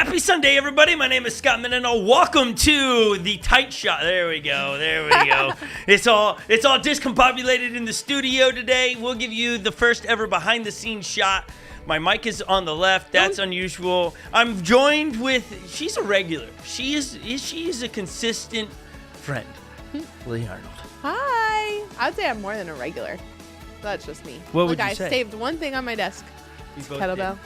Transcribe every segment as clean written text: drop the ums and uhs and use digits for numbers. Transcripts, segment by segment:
Happy Sunday, everybody. My name is Scott Menino. Welcome to the Tight Shot. There we go. It's all discombobulated in the studio today. We'll give you the first ever behind-the-scenes shot. My mic is on the left. That's unusual. I'm joined with, she's a regular. She is a consistent friend. Lily Arnold. Hi. I would say I'm more than a regular. That's just me. What would you say? I saved one thing on my desk. Kettlebell.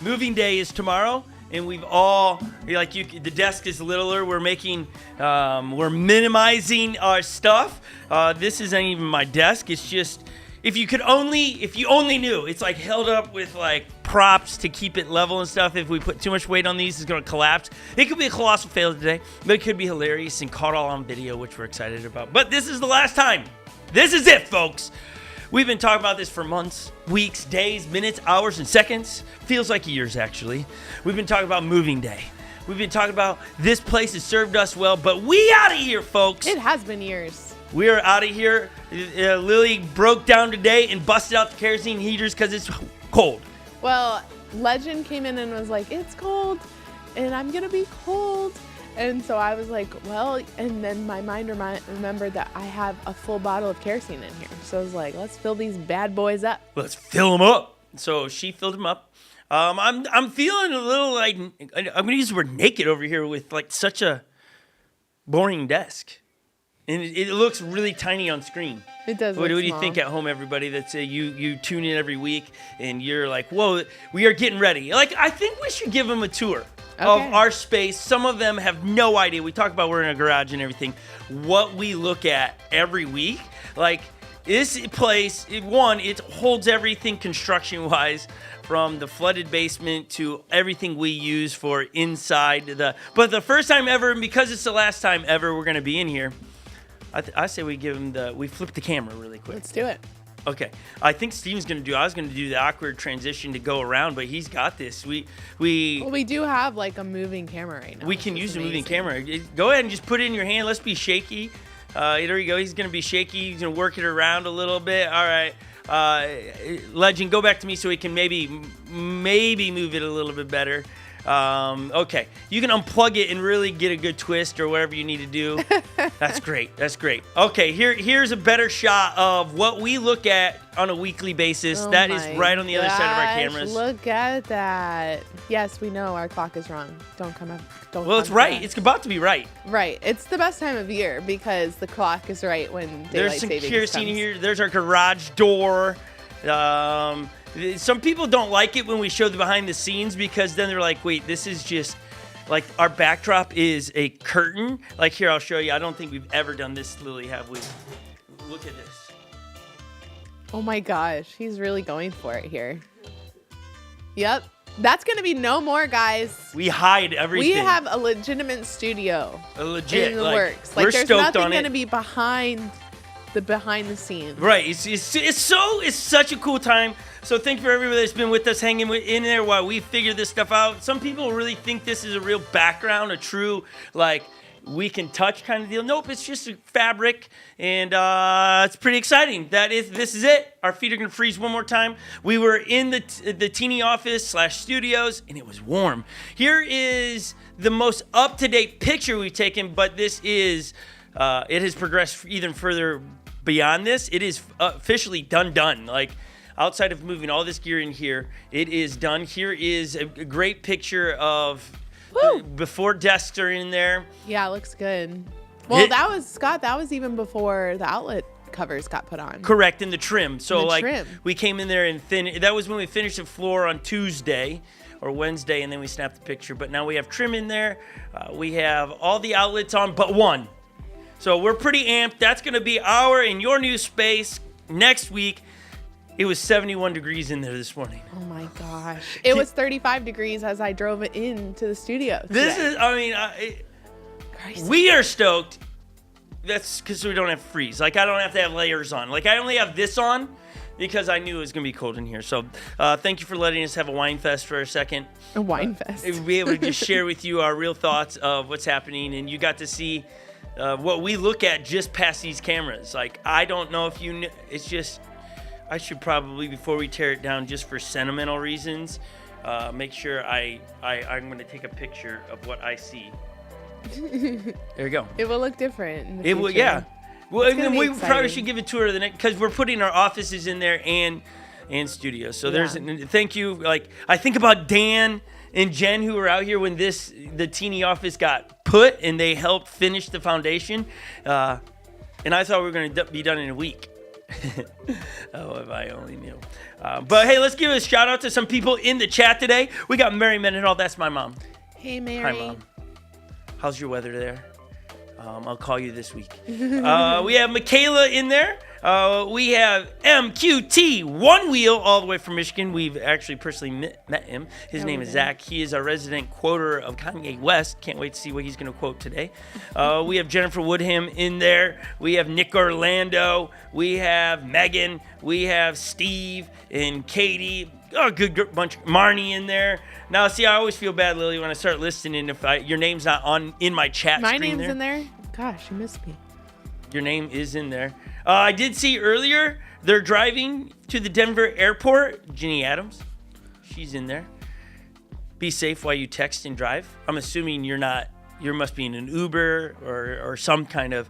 Moving day is tomorrow, and we've all the desk is littler. We're we're minimizing our stuff. This isn't even my desk. It's just if you only knew, it's like held up with like props to keep it level and stuff. If we put too much weight on these, it's going to collapse. It could be a colossal fail today, but it could be hilarious and caught all on video, which we're excited about. But this is the last time. This is it, folks. We've been talking about this for months, weeks, days, minutes, hours, and seconds. Feels like years, actually. We've been talking about moving day. We've been talking about this place has served us well, but we out of here, folks. It has been years. We are out of here. Lily broke down today and busted out the kerosene heaters because it's cold. Well, Legend came in and was like, it's cold, and I'm going to be cold. And so I was like, well, and then my mind remembered that I have a full bottle of kerosene in here. So I was like, let's fill these bad boys up. Let's fill them up. So she filled them up. I'm feeling a little like, I'm going to use the word naked over here with like such a boring desk. And it looks really tiny on screen. It does. What do you think at home, everybody? That's you tune in every week and you're like, whoa, we are getting ready. Like, I think we should give them a tour. Of our space. Some of them have no idea. We talk about we're in a garage and everything. What we look at every week, like this place, it holds everything construction-wise, from the flooded basement to everything we use for inside But the first time ever, and because it's the last time ever we're gonna be in here, I say we give him we flip the camera really quick. Let's do it. Okay, I think Steven's I was gonna do the awkward transition to go around, but he's got this. We do have like a moving camera right now. We can use a moving camera. Go ahead and just put it in your hand. Let's be shaky. There you go. He's gonna be shaky. He's gonna work it around a little bit. All right, Legend, go back to me so he can maybe move it a little bit better. Okay, you can unplug it and really get a good twist or whatever you need to do. That's great. Okay, here's a better shot of what we look at on a weekly basis. That is right on the other side of our cameras. Look at that. Yes, we know our clock is wrong. Don't come up. Well, it's right. It's about to be right. Right. It's the best time of year because the clock is right when daylight savings comes. There's some kerosene here. There's our garage door. Some people don't like it when we show the behind the scenes because then they're like, wait, this is just like our backdrop is a curtain. Like here, I'll show you. I don't think we've ever done this, Lily, have we? Look at this. Oh my gosh, he's really going for it here. Yep. That's going to be no more, guys. We hide everything. We have a legitimate studio. In the works. Like, there's nothing going to be behind the scenes. Right. It's such a cool time. So thank you for everybody that's been with us, hanging in there while we figure this stuff out. Some people really think this is a real background, a true, like, we can touch kind of deal. Nope, it's just a fabric, and it's pretty exciting. This is it. Our feet are going to freeze one more time. We were in the teeny office / studios, and it was warm. Here is the most up-to-date picture we've taken, but this is, it has progressed even further beyond this. It is officially done. Like, outside of moving all this gear in here, it is done. Here is a great picture of before desks are in there. Yeah, it looks good. Well, that was even before the outlet covers got put on. Correct, in the trim. So we came in there and that was when we finished the floor on Tuesday or Wednesday, and then we snapped the picture. But now we have trim in there. We have all the outlets on but one. So we're pretty amped. That's going to be our and your new space next week. It was 71 degrees in there this morning. Oh my gosh. It was 35 degrees as I drove it into the studio today. We are stoked. That's because we don't have freeze. Like, I don't have to have layers on. Like, I only have this on because I knew it was going to be cold in here. So thank you for letting us have a wine fest for a second. A wine fest. We'll be able to just share with you our real thoughts of what's happening. And you got to see what we look at just past these cameras. Like, I don't know if you knew. It's just, I should probably, before we tear it down just for sentimental reasons, make sure I'm going to take a picture of what I see. There you go. It will look different in the It will, future. yeah. Well, It's and gonna then be we probably exciting. should give a tour of the next, because we're putting our offices in there and studios. So thank you. Like, I think about Dan and Jen, who were out here when the teeny office got put, and they helped finish the foundation. And I thought we were going to be done in a week. Oh, if I only knew. But hey, let's give a shout out to some people in the chat today. We got Mary Mendenhall. That's my mom. Hey, Mary. Hi, Mom. How's your weather there? I'll call you this week. We have Michaela in there. We have MQT, One Wheel, all the way from Michigan. We've actually personally met him. His name is Zach. He is our resident quoter of Kanye West. Can't wait to see what he's going to quote today. We have Jennifer Woodham in there. We have Nick Orlando. We have Megan. We have Steve and Katie. Oh, good bunch. Marnie in there. Now, see, I always feel bad, Lily, when I start listening if your name's not in my chat My screen name's there. in there? Gosh, you missed me. Your name is in there. I did see earlier they're driving to the Denver airport. Ginny Adams, she's in there. Be safe while you text and drive. I'm assuming you're not. You must be in an Uber or some kind of.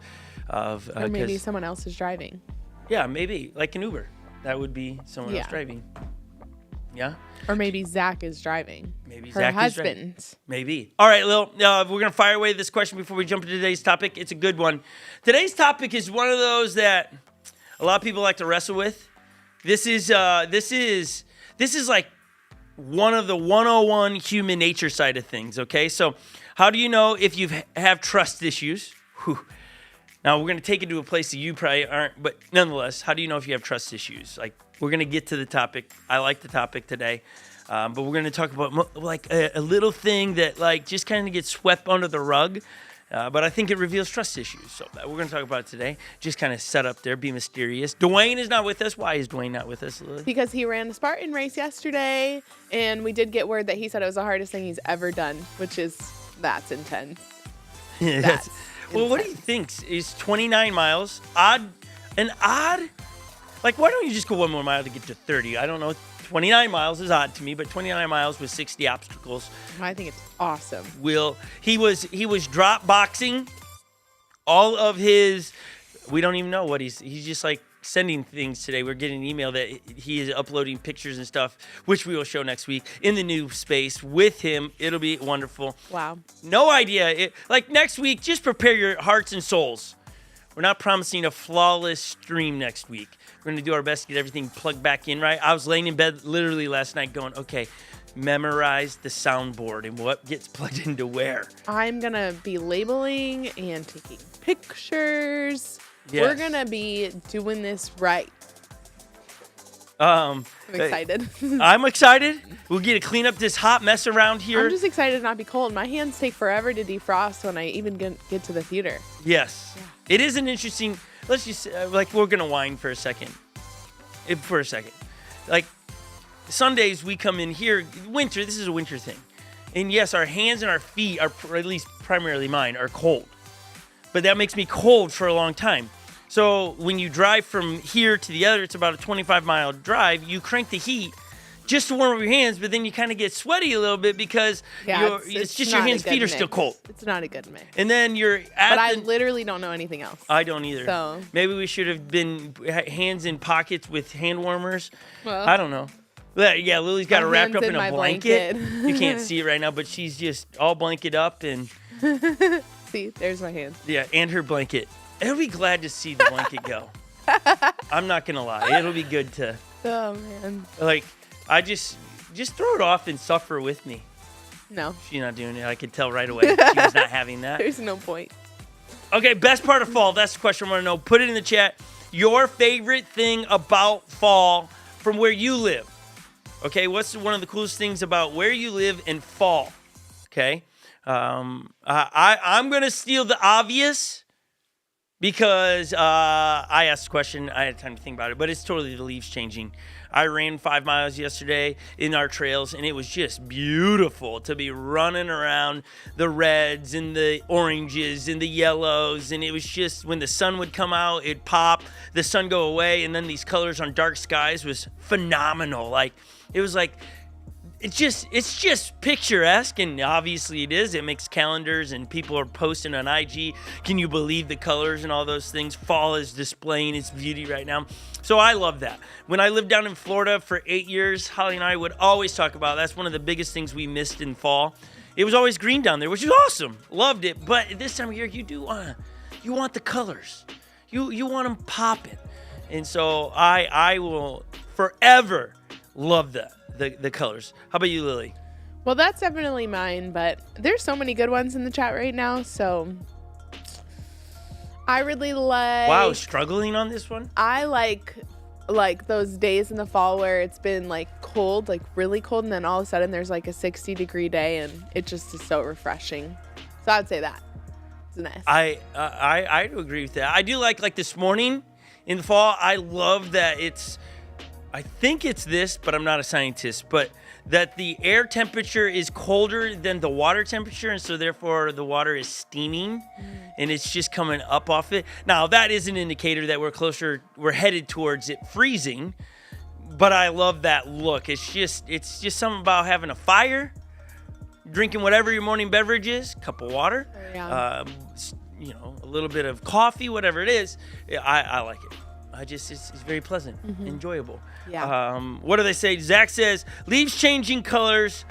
Or maybe someone else is driving. Yeah, maybe like an Uber. That would be someone else Yeah. driving. Yeah. Or maybe Zach is driving. Maybe Her Zach husband. is right. Maybe. All right, Lil. We're gonna fire away this question before we jump into today's topic. It's a good one. Today's topic is one of those that a lot of people like to wrestle with. This is like one of the 101 human nature side of things. Okay, so how do you know if you have trust issues? Whew. Now we're gonna take it to a place that you probably aren't, but nonetheless, how do you know if you have trust issues? Like, we're gonna get to the topic. I like the topic today. But we're going to talk about like a little thing that like just kind of gets swept under the rug. But I think it reveals trust issues. So we're going to talk about it today. Just kind of set up there, be mysterious. Dwayne is not with us. Why is Dwayne not with us, Lily? Because he ran a Spartan race yesterday, and we did get word that he said it was the hardest thing he's ever done, which is, that's intense. That's well, what do you think? Is 29 miles odd? Like, why don't you just go one more mile to get to 30? I don't know. 29 miles is odd to me, but 29 miles with 60 obstacles. I think it's awesome. He was drop boxing all of his. We don't even know what he's just like sending things today. We're getting an email that he is uploading pictures and stuff, which we will show next week in the new space with him. It'll be wonderful. Wow. No idea. Like next week, just prepare your hearts and souls. We're not promising a flawless stream next week. We're going to do our best to get everything plugged back in right. I was laying in bed literally last night going, okay, memorize the soundboard and what gets plugged into where. I'm going to be labeling and taking pictures. Yes. We're going to be doing this right. I'm excited. I'm excited. We'll get to clean up this hot mess around here. I'm just excited to not be cold. My hands take forever to defrost when I even get to the theater. Yes. Yeah. It is an interesting, let's just, like, we're going to whine for a second. Like, Sundays we come in here, winter, this is a winter thing. And yes, our hands and our feet are, or at least primarily mine, are cold. But that makes me cold for a long time. So when you drive from here to the other, it's about a 25-mile drive. You crank the heat just to warm up your hands, but then you kind of get sweaty a little bit because it's just your hands, feet are still cold. It's not a good mix. And then you're at But I literally don't know anything else. I don't either. So maybe we should have been hands in pockets with hand warmers. Well, I don't know. Yeah, Lily's got it wrapped up in a blanket. You can't see it right now, but she's just all blanketed up and. See, there's my hands. Yeah, and her blanket. It'll be glad to see the blanket go. I'm not gonna lie. It'll be good to. Oh man. Like, I just throw it off and suffer with me. No. She's not doing it. I could tell right away. She was not having that. There's no point. Okay, best part of fall. That's the question I want to know. Put it in the chat. Your favorite thing about fall from where you live. Okay, what's one of the coolest things about where you live in fall? Okay, I'm gonna steal the obvious because I asked the question. I had time to think about it, but it's totally the leaves changing. I ran 5 miles yesterday in our trails, and it was just beautiful to be running around the reds and the oranges and the yellows. And it was just when the sun would come out, it'd pop, the sun go away, and then these colors on dark skies was phenomenal. Like, it was like it's just picturesque, and obviously it is. It makes calendars, and people are posting on IG. Can you believe the colors and all those things? Fall is displaying its beauty right now. So I love that. When I lived down in Florida for 8 years, Holly and I would always talk about that's one of the biggest things we missed in fall. It was always green down there, which is awesome. Loved it. But this time of year, you want the colors. You want them popping. And so I will forever love the colors. How about you, Lily? Well, that's definitely mine, but there's so many good ones in the chat right now, so I really like... Wow, struggling on this one? I like those days in the fall where it's been like cold, like really cold, and then all of a sudden there's like a 60-degree day, and it just is so refreshing. So I'd say that. It's nice. I do agree with that. I do like this morning in the fall. I love that I think it's this, but I'm not a scientist, but that the air temperature is colder than the water temperature, and so therefore the water is steaming, and it's just coming up off it. Now, that is an indicator that we're headed towards it freezing, but I love that look. It's just something about having a fire, drinking whatever your morning beverage is, cup of water, a little bit of coffee, whatever it is. I like it. It's very pleasant, enjoyable. Yeah. What do they say? Zach says, leaves changing colors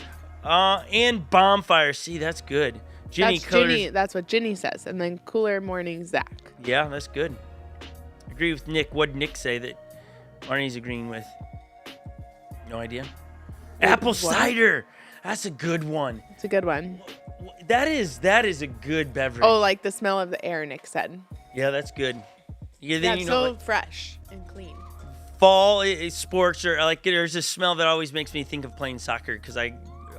and bonfire. See, that's good. That's what Ginny says. And then cooler morning, Zach. Yeah, that's good. Agree with Nick. What did Nick say that Arnie's agreeing with? No idea. Apple cider. That's a good one. It's a good one. That is a good beverage. Oh, like the smell of the air, Nick said. Yeah, that's good. Yeah, so fresh and clean. Fall sports are like, there's a smell that always makes me think of playing soccer, because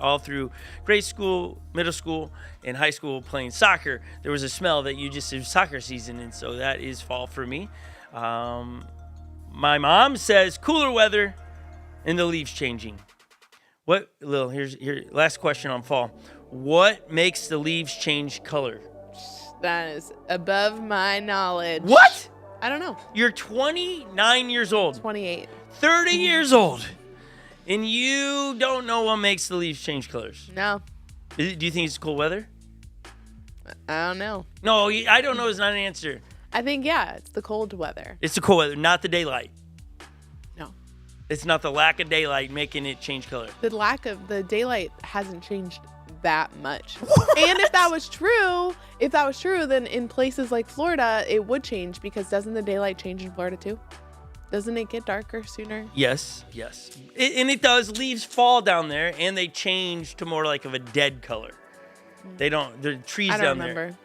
all through grade school, middle school, and high school playing soccer, there was a smell that it was soccer season, and so that is fall for me. My mom says cooler weather and the leaves changing. What, Lil, here's last question on fall. What makes the leaves change color? That is above my knowledge. What? I don't know. You're 29 years old. 28. 30 years old. And you don't know what makes the leaves change colors. No. Do you think it's cool weather? I don't know. No, I don't know is not an answer. I think, yeah, it's the cold weather. It's the cold weather, not the daylight. No. It's not the lack of daylight making it change color. The daylight hasn't changed that much. And if that was true, then in places like Florida, it would change, because doesn't the daylight change in Florida too? Doesn't it get darker sooner? Yes. And it does. Leaves fall down there, and they change to more like of a dead color. They don't. The trees down there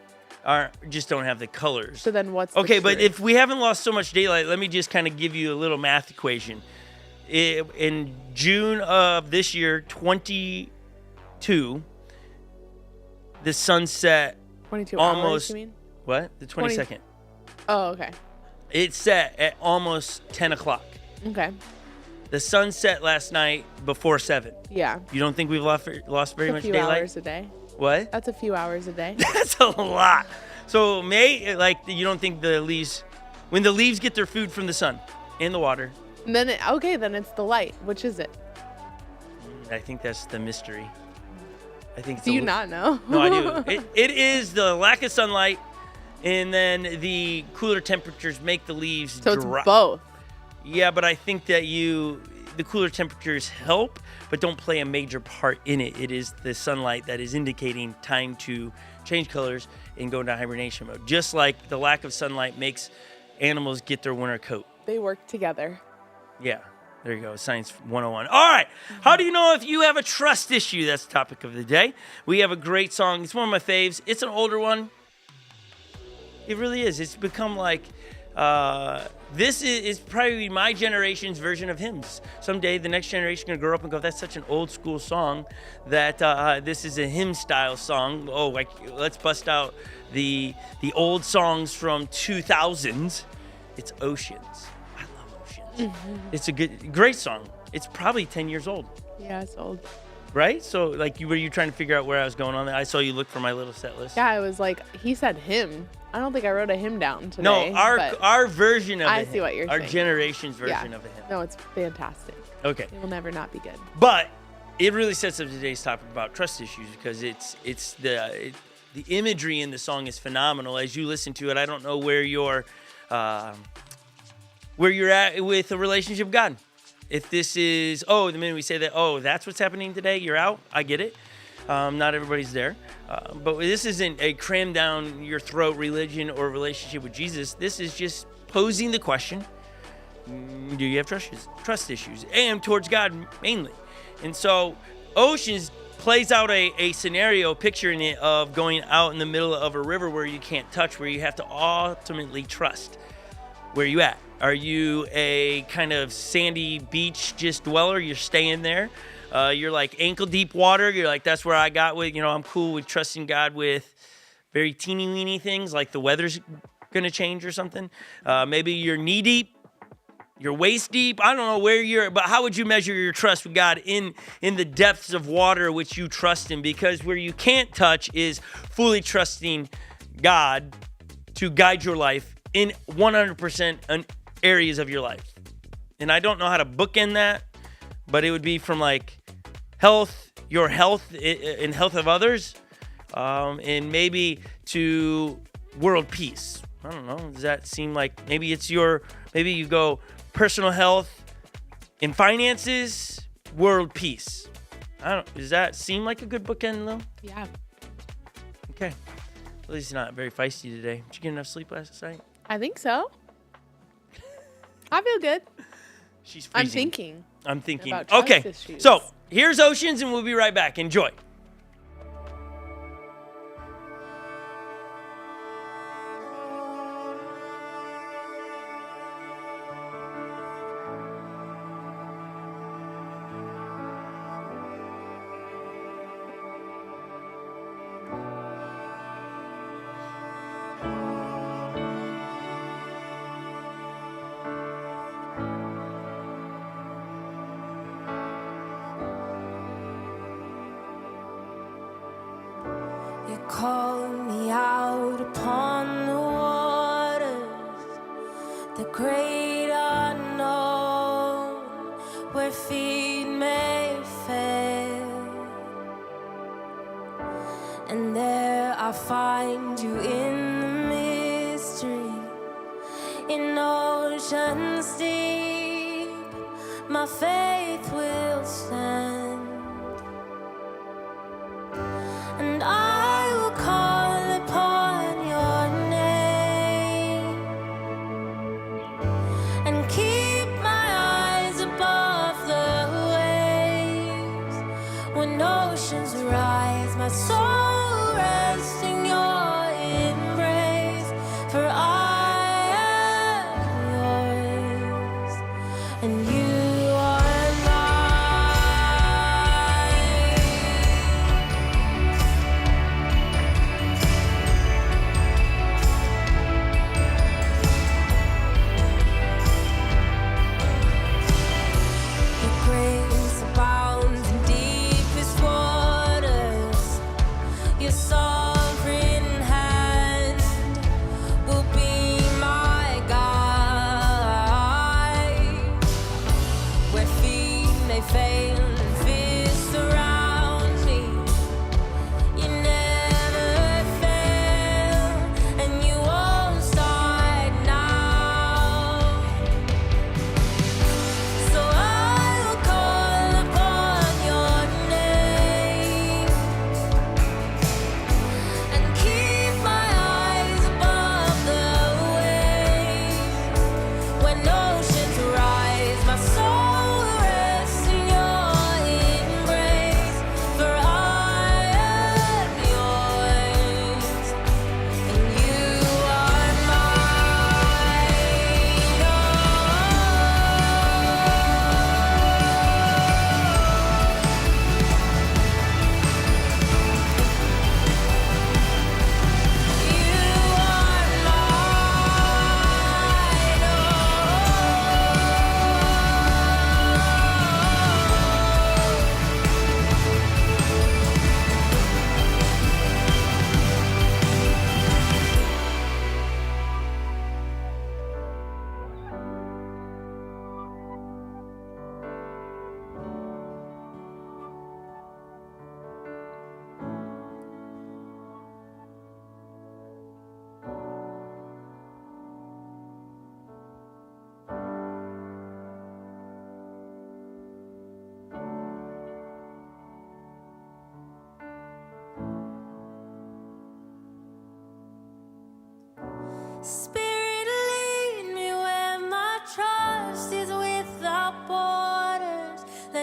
just don't have the colors. So then what's okay? But if we haven't lost so much daylight, let me just kind of give you a little math equation. In June of this year, 22. The sun set 22 almost, hours, you mean? What? The 22nd. Oh, okay. It set at almost 10 o'clock. Okay. The sun set last night before 7. Yeah. You don't think we've lost very much daylight? A few hours a day. What? That's a few hours a day. That's a lot. So you don't think when the leaves get their food from the sun and the water. Then it's the light. Which is it? I think that's the mystery. I think. Do you not know? No, I do. It is the lack of sunlight, and then the cooler temperatures make the leaves dry. So it's both. Yeah, but I think that the cooler temperatures help, but don't play a major part in it. It is the sunlight that is indicating time to change colors and go into hibernation mode. Just like the lack of sunlight makes animals get their winter coat. They work together. Yeah. There you go, Science 101. All right, how do you know if you have a trust issue? That's the topic of the day. We have a great song. It's one of my faves. It's an older one. It really is. It's become like, this is probably my generation's version of hymns. Someday the next generation going to grow up and go, that's such an old school song that this is a hymn style song. Oh, let's bust out the old songs from 2000s. It's Oceans. It's a great song. It's probably 10 years old. Yeah, it's old. Right? So, were you trying to figure out where I was going on that? I saw you look for my little set list. Yeah, I was like, he said hymn. I don't think I wrote a hymn down today. No, our version of I see what you're saying. Our generation's version of a hymn. No, it's fantastic. Okay. It will never not be good. But it really sets up today's topic about trust issues because the imagery in the song is phenomenal. As you listen to it, I don't know where you're at with a relationship with God. If this is, the minute we say that, that's what's happening today, you're out. I get it. Not everybody's there. But this isn't a cram down your throat religion or relationship with Jesus. This is just posing the question, do you have trust issues? And towards God mainly. And so Oceans plays out a scenario, picturing it, of going out in the middle of a river where you can't touch, where you have to ultimately trust. Where are you at? Are you a kind of sandy beach just dweller? You're staying there. You're like ankle deep water. You're like, that's where I got with, I'm cool with trusting God with very teeny weeny things like the weather's going to change or something. Maybe you're knee deep. You're waist deep. I don't know where you're, but how would you measure your trust with God in the depths of water which you trust in? Because where you can't touch is fully trusting God to guide your life in 100% areas of your life. And I don't know how to bookend that, but it would be from like health, your health and health of others, and maybe to world peace. I don't know. Does that seem like maybe you go personal health and finances, world peace? Does that seem like a good bookend though? Yeah. Okay. Lily's not very feisty today. Did you get enough sleep last night? I think so. I feel good. She's freezing. I'm thinking. I'm thinking. About trust Okay. issues. So here's Oceans, and we'll be right back. Enjoy. You called me out upon the waters, the great unknown, where feet may fail. And there I find you in the mystery, in oceans deep, my faith will stand. And I will call upon your name and keep my eyes above the waves. When oceans rise, my soul rests in your embrace. For I am yours, and you are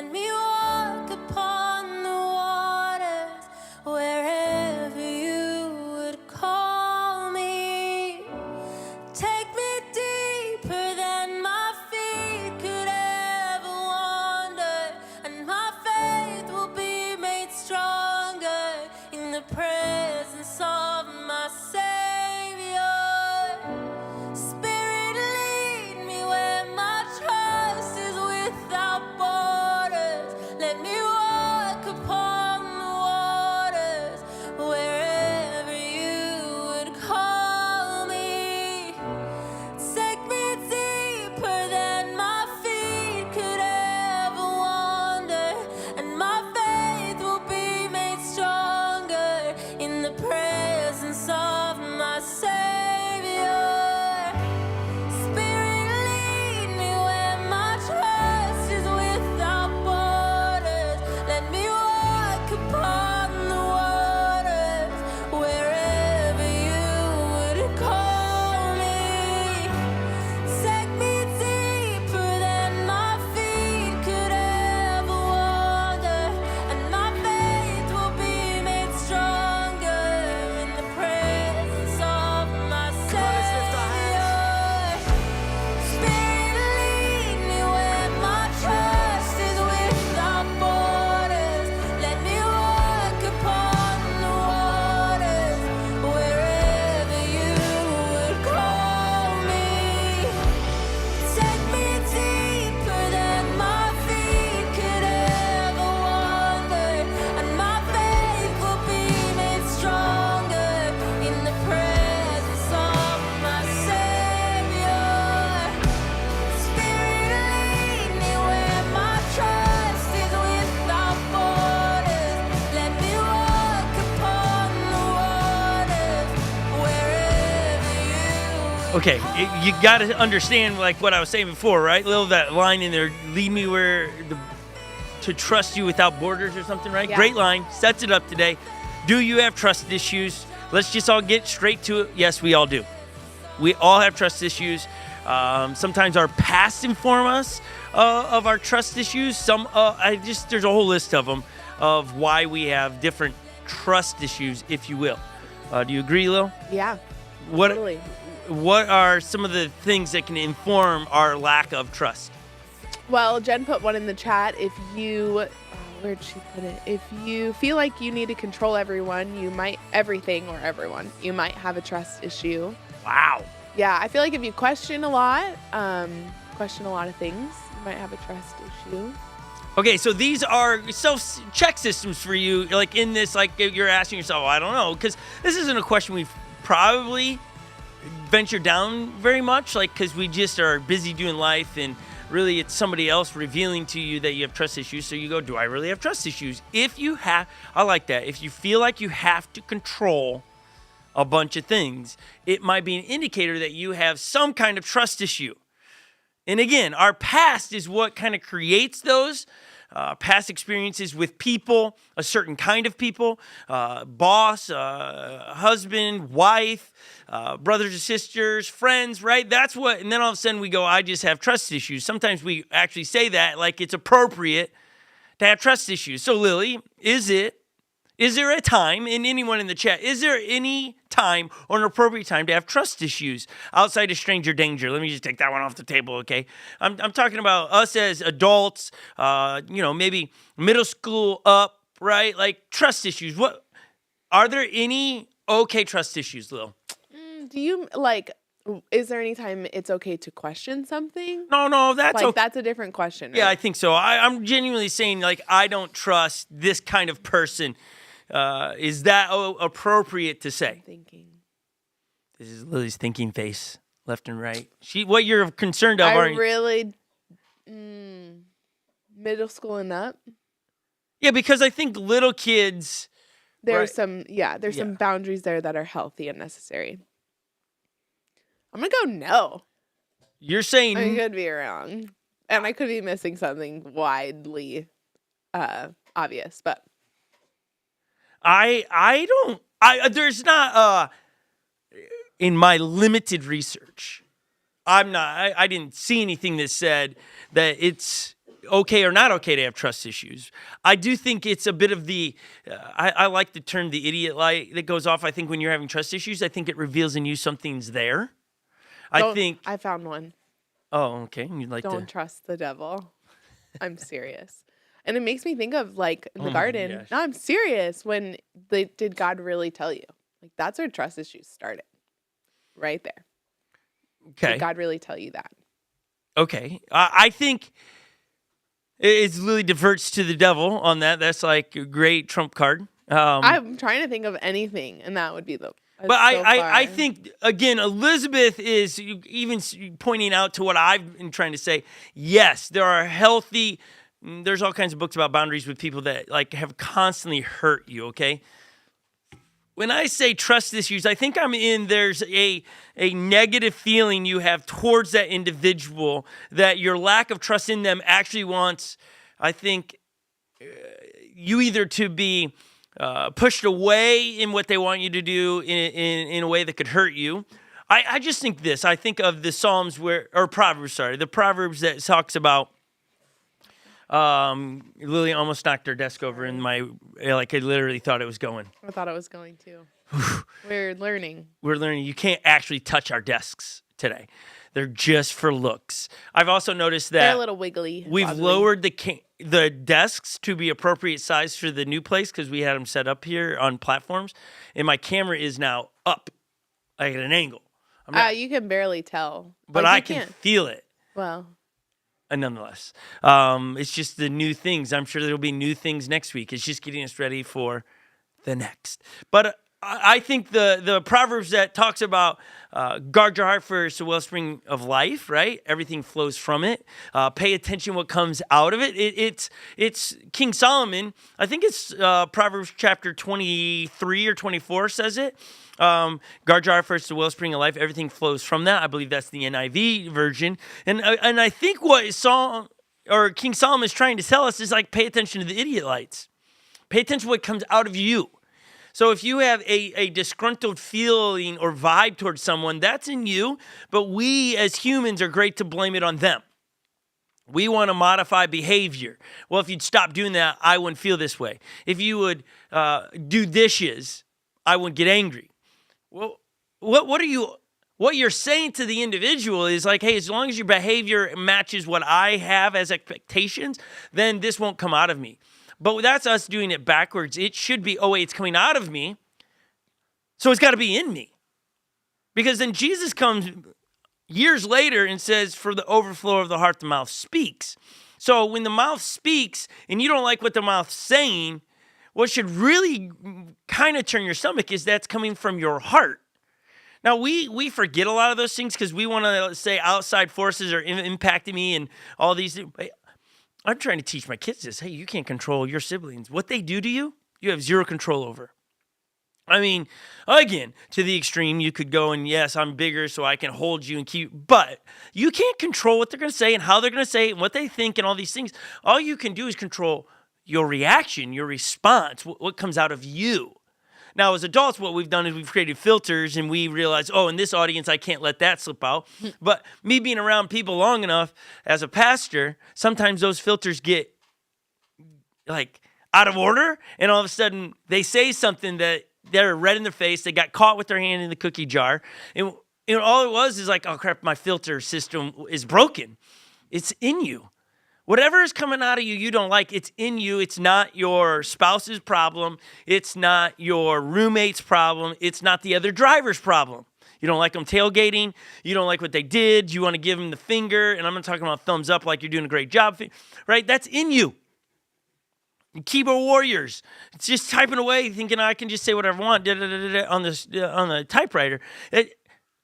Let me walk upon the waters wherever you would call me. Take me deeper than my feet could ever wander, and my faith will be made stronger in the presence of my Savior. Spirit, lead me where my trust is without borders. Let me walk upon the waters wherever you would call me. Take me deeper than my feet could ever wander, and my faith will be made stronger in the presence of my Savior. Spirit, lead me where my trust is without borders. Let me walk upon the waters wherever you would call me. Take me deeper than my feet could ever wander, and my faith will be made stronger in the presence of my Savior. Spirit, lead me where my trust is without borders. Let me walk upon the waters wherever you would call me. Take me deeper than my feet could ever wander, and my faith will be made stronger in the presence of my Savior. Spirit, lead me where my trust is without borders. Let me walk upon the waters wherever you would Okay, you got to understand, like what I was saying before, right? Little that line in there, lead me to trust you without borders or something, right? Yeah. Great line, sets it up today. Do you have trust issues? Let's just all get straight to it. Yes, we all do. We all have trust issues. Sometimes our past inform us of our trust issues. There's a whole list of them of why we have different trust issues, if you will. Do you agree, Lil? Yeah, What totally. What are some of the things that can inform our lack of trust? Well, Jen put one in the chat. If you, where'd she put it? If you feel like you need to control everyone, everything or everyone, you might have a trust issue. Wow. Yeah, I feel like if you question a lot of things, you might have a trust issue. Okay, so these are self-check systems for you. Like in this, like you're asking yourself, I don't know, because this isn't a question we've probably ventured down very much, like because we just are busy doing life, and really it's somebody else revealing to you that you have trust issues. So you go, do I really have trust issues? If you have, I like that. If you feel like you have to control a bunch of things, it might be an indicator that you have some kind of trust issue. And again, our past is what kind of creates those past experiences with people, a certain kind of people, boss, husband, wife, brothers and sisters, friends, right? That's what, and then all of a sudden we go, I just have trust issues. Sometimes we actually say that like it's appropriate to have trust issues. So Lily, is there a time, and anyone in the chat, is there any time or an appropriate time to have trust issues outside of stranger danger? Let me just take that one off the table, okay? I'm talking about us as adults, maybe middle school up, right? Like trust issues. What are there any trust issues, Lil? Do you is there any time it's okay to question something? No, that's okay. That's a different question, right? Yeah, I think so. I'm genuinely saying, like, I don't trust this kind of person. Is that appropriate to say? I'm thinking. This is Lily's thinking face, left and right. What you're concerned of? Middle school and up. Yeah, because I think little kids. There's some boundaries there that are healthy and necessary. I'm gonna go no. You're saying I could be wrong, and I could be missing something widely obvious, but. There's not in my limited research, I didn't see anything that said that it's okay or not okay to have trust issues. I do think it's a bit of the, I like the term the idiot light that goes off. I think when you're having trust issues, I think it reveals in you something's there. I found one. Oh, okay. You'd like Don't trust the devil. I'm serious. And it makes me think of like in the Oh my garden. gosh. No, I'm serious. Did God really tell you? Like that's where trust issues started. Right there. Okay. Did God really tell you that? Okay. I think it really diverts to the devil on that. That's like a great trump card. I'm trying to think of anything, and that would be the. But I think, again, Elizabeth is even pointing out to what I've been trying to say. Yes, there are there's all kinds of books about boundaries with people that like have constantly hurt you, okay? When I say trust issues, I think there's a negative feeling you have towards that individual that your lack of trust in them actually wants, I think, you either to be pushed away in what they want you to do in a way that could hurt you. I just think this. I think of the Psalms the Proverbs that talks about, Lily almost knocked her desk over in I literally thought it was going. I thought I was going to. We're learning. We're learning you can't actually touch our desks today. They're just for looks. I've also noticed that They're a little wiggly. we've wobbly. lowered the desks to be appropriate size for the new place because we had them set up here on platforms, and my camera is now up, like at an angle. You can barely tell, but Like, I you can can't- feel it. Well, Nonetheless, it's just the new things. I'm sure there'll be new things next week. It's just getting us ready for the next. But I think the Proverbs that talks about guard your heart for it's the wellspring of life, right? Everything flows from it. Pay attention what comes out of it. It's King Solomon. I think it's Proverbs chapter 23 or 24 says it. Guard your heart for it's the wellspring of life. Everything flows from that. I believe that's the NIV version. And I think what King Solomon is trying to tell us is like pay attention to the idiot lights. Pay attention to what comes out of you. So if you have a disgruntled feeling or vibe towards someone, that's in you. But we as humans are great to blame it on them. We want to modify behavior. Well, if you'd stop doing that, I wouldn't feel this way. If you would do dishes, I wouldn't get angry. Well, what you're saying to the individual is like, hey, as long as your behavior matches what I have as expectations, then this won't come out of me. But that's us doing it backwards. It should be, oh, wait, it's coming out of me, so it's got to be in me. Because then Jesus comes years later and says, for the overflow of the heart, the mouth speaks. So when the mouth speaks and you don't like what the mouth's saying, what should really kind of turn your stomach is that's coming from your heart. Now, we forget a lot of those things because we want to say outside forces are impacting me and all these things. I'm trying to teach my kids this. Hey, you can't control your siblings. What they do to you, you have zero control over. I mean, again, to the extreme, you could go and, yes, I'm bigger so I can hold you and keep, but you can't control what they're going to say and how they're going to say it and what they think and all these things. All you can do is control your reaction, your response, what comes out of you. Now, as adults, what we've done is we've created filters and we realize, oh, in this audience, I can't let that slip out. But me being around people long enough as a pastor, sometimes those filters get like out of order. And all of a sudden they say something that they're red in the face. They got caught with their hand in the cookie jar. And all it was is like, oh, crap, my filter system is broken. It's in you. Whatever is coming out of you, you don't like, it's in you. It's not your spouse's problem. It's not your roommate's problem. It's not the other driver's problem. You don't like them tailgating. You don't like what they did. You want to give them the finger. And I'm not talking about thumbs up like you're doing a great job, right? That's in you. Keyboard warriors. It's just typing away, thinking I can just say whatever I want on the typewriter.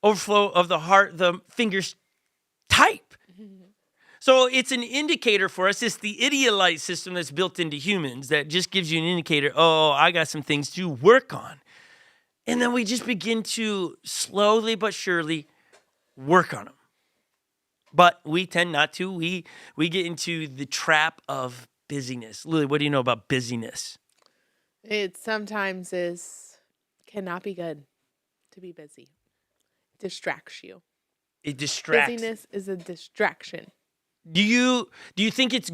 Overflow of the heart, the fingers type. So it's an indicator for us. It's the idiot light system that's built into humans that just gives you an indicator, oh, I got some things to work on. And then we just begin to slowly but surely work on them. But we tend not to. We get into the trap of busyness. Lily, what do you know about busyness? it sometimes cannot be good to be busy. Distracts you. It distracts. Busyness is a distraction. Do you think it's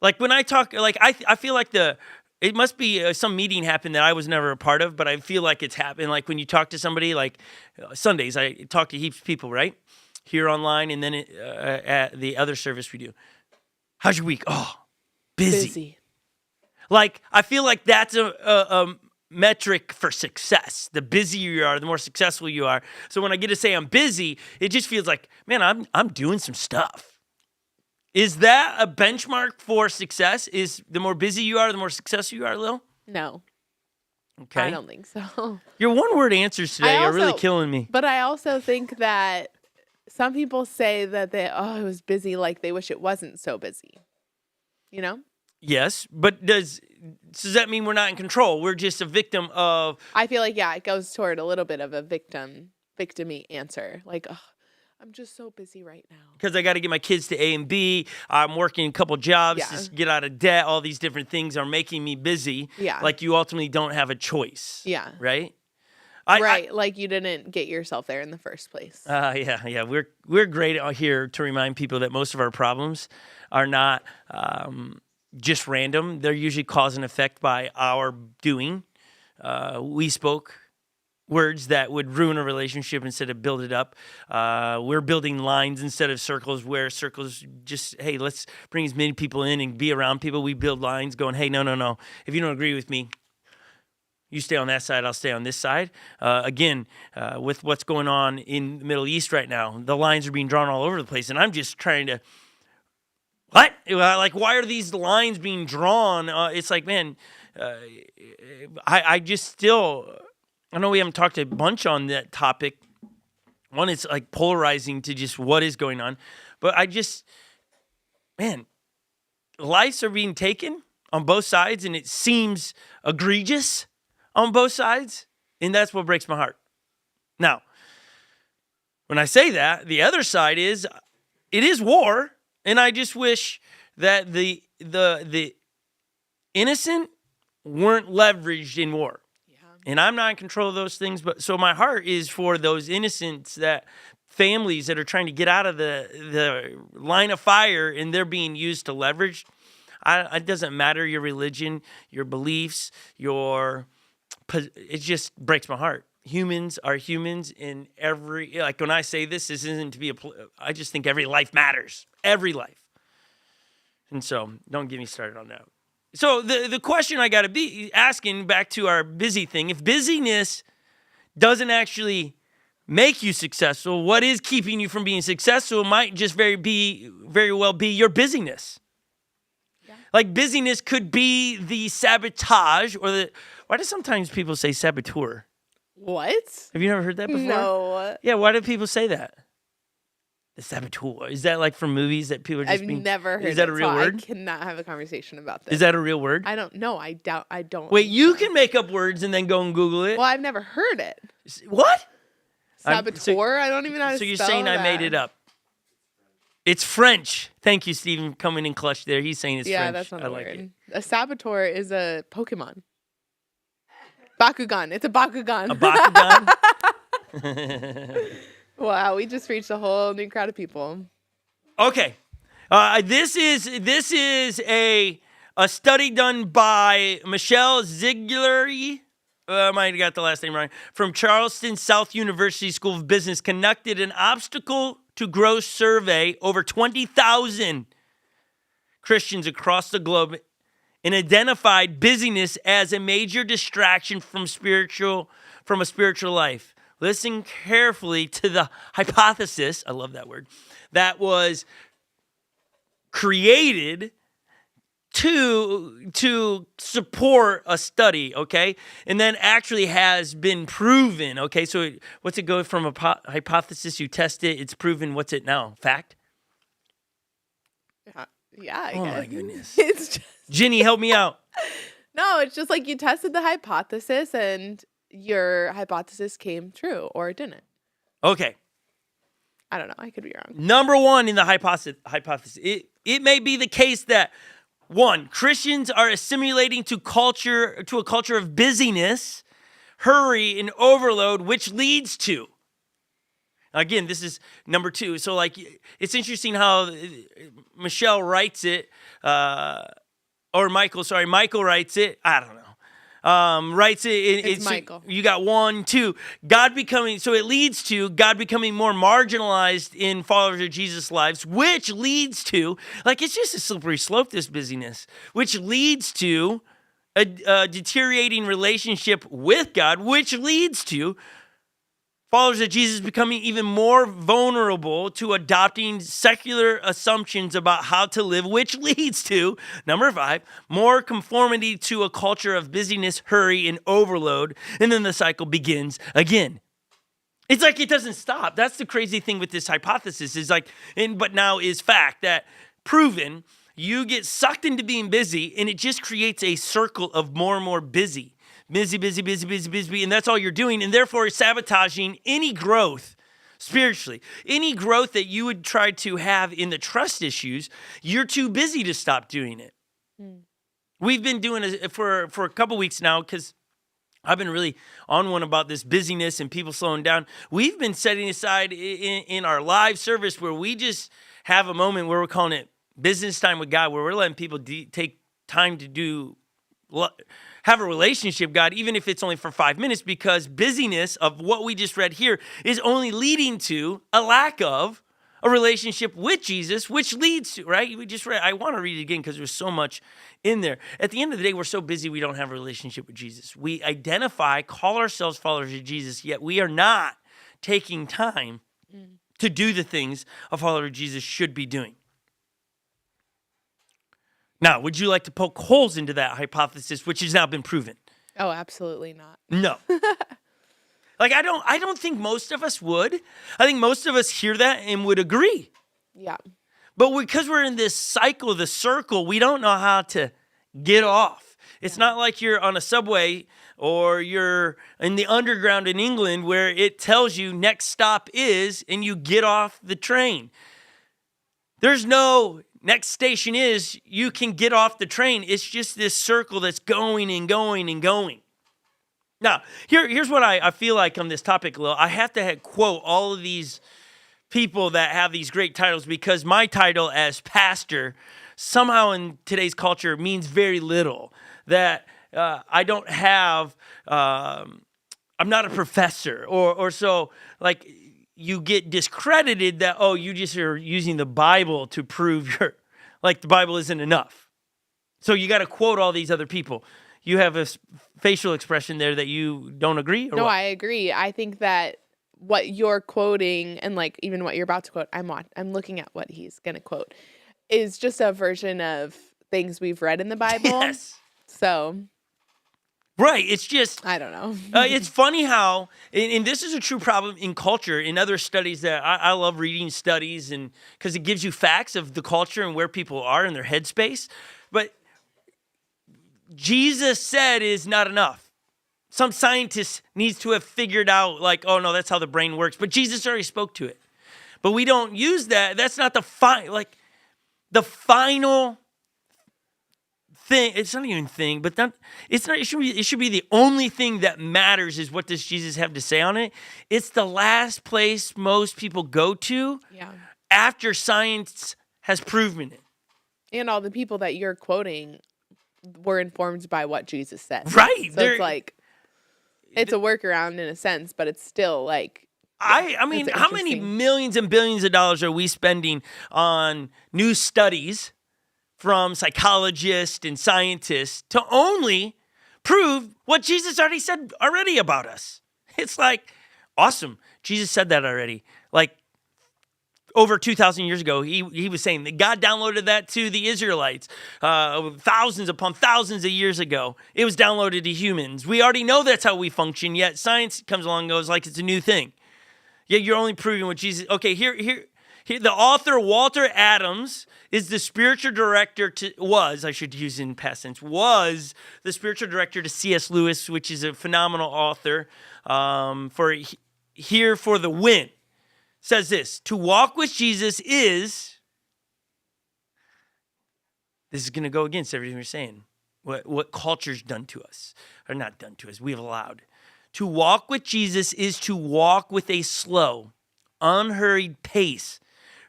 like when I talk, like I feel like it must be some meeting happened that I was never a part of, but I feel like it's happened. Like when you talk to somebody, like Sundays, I talk to heaps of people, right? Here online, and then at the other service we do. How's your week? Oh, busy. Like, I feel like that's a metric for success. The busier you are, the more successful you are. So when I get to say I'm busy, it just feels like, man, I'm doing some stuff. Is that a benchmark for success? Is the more busy you are, the more successful you are, Lil? No. Okay. I don't think so. Your one-word answers today are really killing me. But I also think that some people say that it was busy, like they wish it wasn't so busy. You know? Yes, but does that mean we're not in control? We're just a victim of... I feel like, it goes toward a little bit of a victim-y answer. Like, I'm just so busy right now. Because I got to get my kids to A and B. I'm working a couple jobs to get out of debt. All these different things are making me busy. Yeah. Like you ultimately don't have a choice. Yeah. Right? Like you didn't get yourself there in the first place. Yeah. We're great out here to remind people that most of our problems are not just random. They're usually cause and effect by our doing. We spoke words that would ruin a relationship instead of build it up. We're building lines instead of circles, where circles just, hey, let's bring as many people in and be around people. We build lines going, hey, no. If you don't agree with me, you stay on that side, I'll stay on this side. Again, with what's going on in the Middle East right now, the lines are being drawn all over the place. And I'm just trying to, what? Like, why are these lines being drawn? It's like, man, I just still... I know we haven't talked a bunch on that topic. One, it's like polarizing to just what is going on. But lives are being taken on both sides, and it seems egregious on both sides. And that's what breaks my heart. Now, when I say that, the other side is, it is war. And I just wish that the innocent weren't leveraged in war. And I'm not in control of those things, but so my heart is for those innocents, that families that are trying to get out of the line of fire and they're being used to leverage. It doesn't matter your religion, your beliefs, it just breaks my heart. Humans are humans in like when I say this isn't to be I just think every life matters. Every life. And so don't get me started on that. So the question I got to be asking back to our busy thing, if busyness doesn't actually make you successful, what is keeping you from being successful might just very well be your busyness. Yeah. Like busyness could be the sabotage why do sometimes people say saboteur? What? Have you never heard that before? No. Yeah, why do people say that? The saboteur. Is that like from movies that people are just I've never heard. Is that a real word? I cannot have a conversation about this. Is that a real word? I don't know. I don't. Wait, you can make up words and then go and Google it? Well, I've never heard it. What? Saboteur? I don't even know how to spell So you're saying that. I made it up. It's French. Thank you, Stephen, coming in clutch there. He's saying it's French. Yeah, that's not a like word. it. A saboteur is a Pokemon. Bakugan. It's a Bakugan. A Bakugan? Wow, we just reached a whole new crowd of people. Okay. This is a study done by Michelle Ziegler. I might have got the last name wrong. From Charleston South University School of Business, conducted an obstacle to growth survey over 20,000 Christians across the globe and identified busyness as a major distraction from a spiritual life. Listen carefully to the hypothesis, I love that word, that was created to support a study, okay? And then actually has been proven, okay? So what's it go from a hypothesis, you test it, it's proven, what's it now? Fact? Yeah, I Oh guess. my goodness. It's just... Ginny, help me out. No, it's just like you tested the hypothesis and your hypothesis came true or it didn't. Okay. I don't know. I could be wrong. Number one in the hypothesis, it may be the case that, one, Christians are assimilating to a culture of busyness, hurry, and overload, which leads to Again, this is number 2. So like, it's interesting how Michelle writes it, Michael writes it. I don't know. Writes it. It's Michael. You got 1, 2. It leads to God becoming more marginalized in followers of Jesus' lives, which leads to, like, it's just a slippery slope, this busyness, which leads to a deteriorating relationship with God, which leads to followers of Jesus becoming even more vulnerable to adopting secular assumptions about how to live, which leads to, number 5, more conformity to a culture of busyness, hurry, and overload. And then the cycle begins again. It's like it doesn't stop. That's the crazy thing with this hypothesis is like, but now is fact that proven, you get sucked into being busy and it just creates a circle of more and more busy. Busy, and that's all you're doing, and therefore sabotaging any growth spiritually. Any growth that you would try to have in the trust issues, you're too busy to stop doing it. We've been doing it for a couple weeks now because I've been really on one about this busyness and people slowing down. We've been setting aside in our live service where we just have a moment where we're calling it business time with God, where we're letting people take time to have a relationship with God, even if it's only for 5 minutes, because busyness of what we just read here is only leading to a lack of a relationship with Jesus, which leads to, right? We just read, I want to read it again because there's so much in there. At the end of the day, we're so busy we don't have a relationship with Jesus. We call ourselves followers of Jesus, yet we are not taking time to do the things a follower of Jesus should be doing. Now, would you like to poke holes into that hypothesis, which has now been proven? Oh, absolutely not. No. Like, I don't think most of us would. I think most of us hear that and would agree. Yeah. But because we're in this cycle, the circle, we don't know how to get off. It's not like you're on a subway or you're in the underground in England where it tells you next stop is, and you get off the train. There's no next station is, you can get off the train. It's just this circle that's going and going and going. Now, here's what I feel like on this topic, Lil. I have to quote all of these people that have these great titles because my title as pastor somehow in today's culture means very little. That I don't have, I'm not a professor or so, like, you get discredited that, you just are using the Bible to prove the Bible isn't enough. So you got to quote all these other people. You have a facial expression there that you don't agree? Or no, what? I agree. I think that what you're quoting and like even what you're about to quote, I'm looking at what he's going to quote, is just a version of things we've read in the Bible. Yes. So... Right, it's just... I don't know. It's funny how, and this is a true problem in culture, in other studies that I love reading studies, and because it gives you facts of the culture and where people are in their headspace, but Jesus said is not enough. Some scientist needs to have figured out, like, oh no, that's how the brain works, but Jesus already spoke to it. But we don't use that. That's not the final thing. It's not even thing, but it's not. It should be the only thing that matters. Is what does Jesus have to say on it? It's the last place most people go to after science has proven it. And all the people that you're quoting were informed by what Jesus said. Right. So it's like it's a workaround in a sense, but it's still like. I mean, how many millions and billions of dollars are we spending on new studies from psychologists and scientists to only prove what Jesus already said about us? It's like, awesome. Jesus said that already. Like, over 2,000 years ago, he was saying that God downloaded that to the Israelites thousands upon thousands of years ago. It was downloaded to humans. We already know that's how we function, yet science comes along and goes like it's a new thing. Yet you're only proving what Jesus... Okay, here, the author, Walter Adams, is the spiritual director was the spiritual director to C.S. Lewis, which is a phenomenal author, for Here for the Win. Says this: to walk with Jesus is... This is going to go against everything we're saying. What culture's done to us. Or not done to us, we've allowed. To walk with Jesus is to walk with a slow, unhurried pace.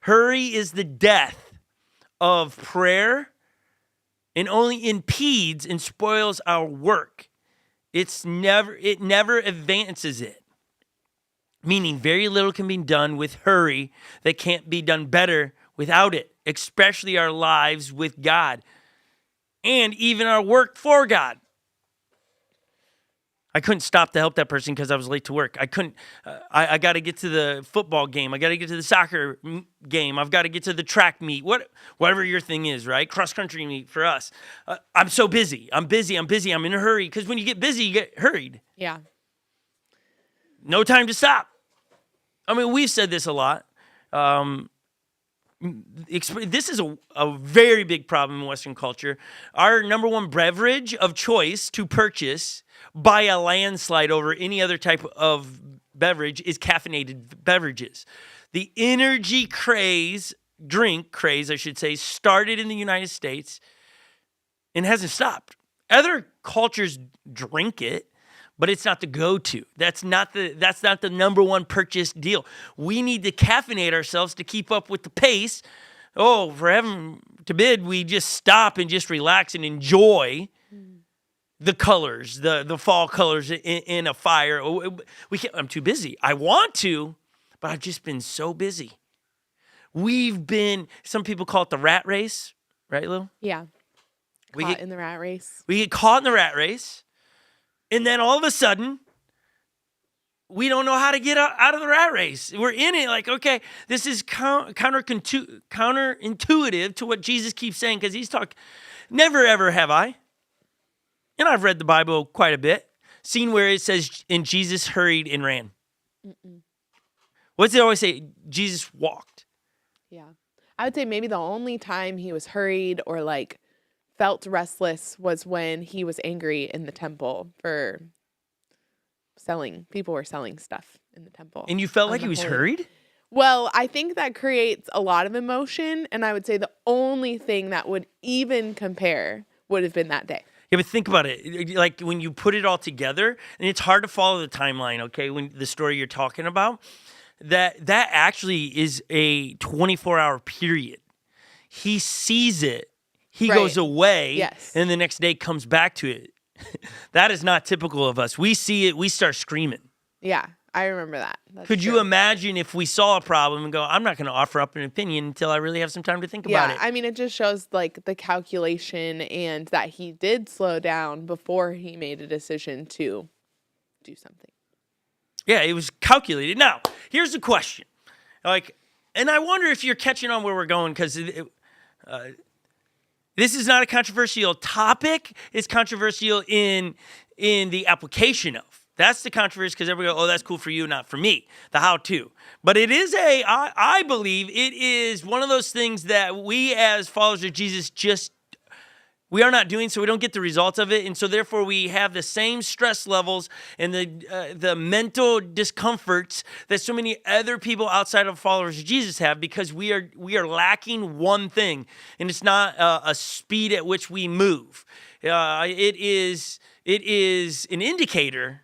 Hurry is the death of prayer and only impedes and spoils our work. It never advances it. Meaning very little can be done with hurry that can't be done better without it, especially our lives with God and even our work for God. I couldn't stop to help that person because I was late to work. I couldn't. I got to get to the football game. I got to get to the soccer game. I've got to get to the track meet. Whatever your thing is, right? Cross country meet for us. I'm so busy. I'm busy. I'm in a hurry because when you get busy, you get hurried. Yeah. No time to stop. I mean, we've said this a lot. This is a very big problem in Western culture. Our number one beverage of choice to purchase by a landslide over any other type of beverage is caffeinated beverages. The energy drink craze, I should say, started in the United States and hasn't stopped. Other cultures drink it, but it's not the go-to. That's not the number one purchase deal. We need to caffeinate ourselves to keep up with the pace. Oh, for heaven forbid, we just stop and just relax and enjoy the colors, the fall colors in a fire. I'm too busy. I want to, but I've just been so busy. Some people call it the rat race, right, Lil? Yeah. Caught in the rat race. We get caught in the rat race. And then all of a sudden, we don't know how to get out of the rat race. We're in it like, okay, this is counterintuitive to what Jesus keeps saying because he's talking, never ever have I. And I've read the Bible quite a bit, seen where it says, and Jesus hurried and ran. What's it always say? Jesus walked. Yeah. I would say maybe the only time he was hurried or like felt restless was when he was angry in the temple for people were selling stuff in the temple. And you felt like he was hurried? Well, I think that creates a lot of emotion, and I would say the only thing that would even compare would have been that day. Yeah, but think about it. Like when you put it all together, and it's hard to follow the timeline, okay, when the story you're talking about, that actually is a 24-hour period. He sees it. He goes away, yes, and the next day comes back to it. That is not typical of us. We see it, we start screaming. Yeah, I remember that. Could you imagine if we saw a problem and go, I'm not going to offer up an opinion until I really have some time to think about it? Yeah, I mean, it just shows like the calculation and that he did slow down before he made a decision to do something. Yeah, it was calculated. Now, here's the question. And I wonder if you're catching on where we're going because this is not a controversial topic. It's controversial in the application of. That's the controversy because everybody goes, oh, that's cool for you, not for me. The how-to. But it is I believe it is one of those things that we as followers of Jesus we are not doing, so we don't get the results of it. And so therefore we have the same stress levels and the mental discomforts that so many other people outside of followers of Jesus have because we are lacking one thing. And it's not a speed at which we move. It is an indicator.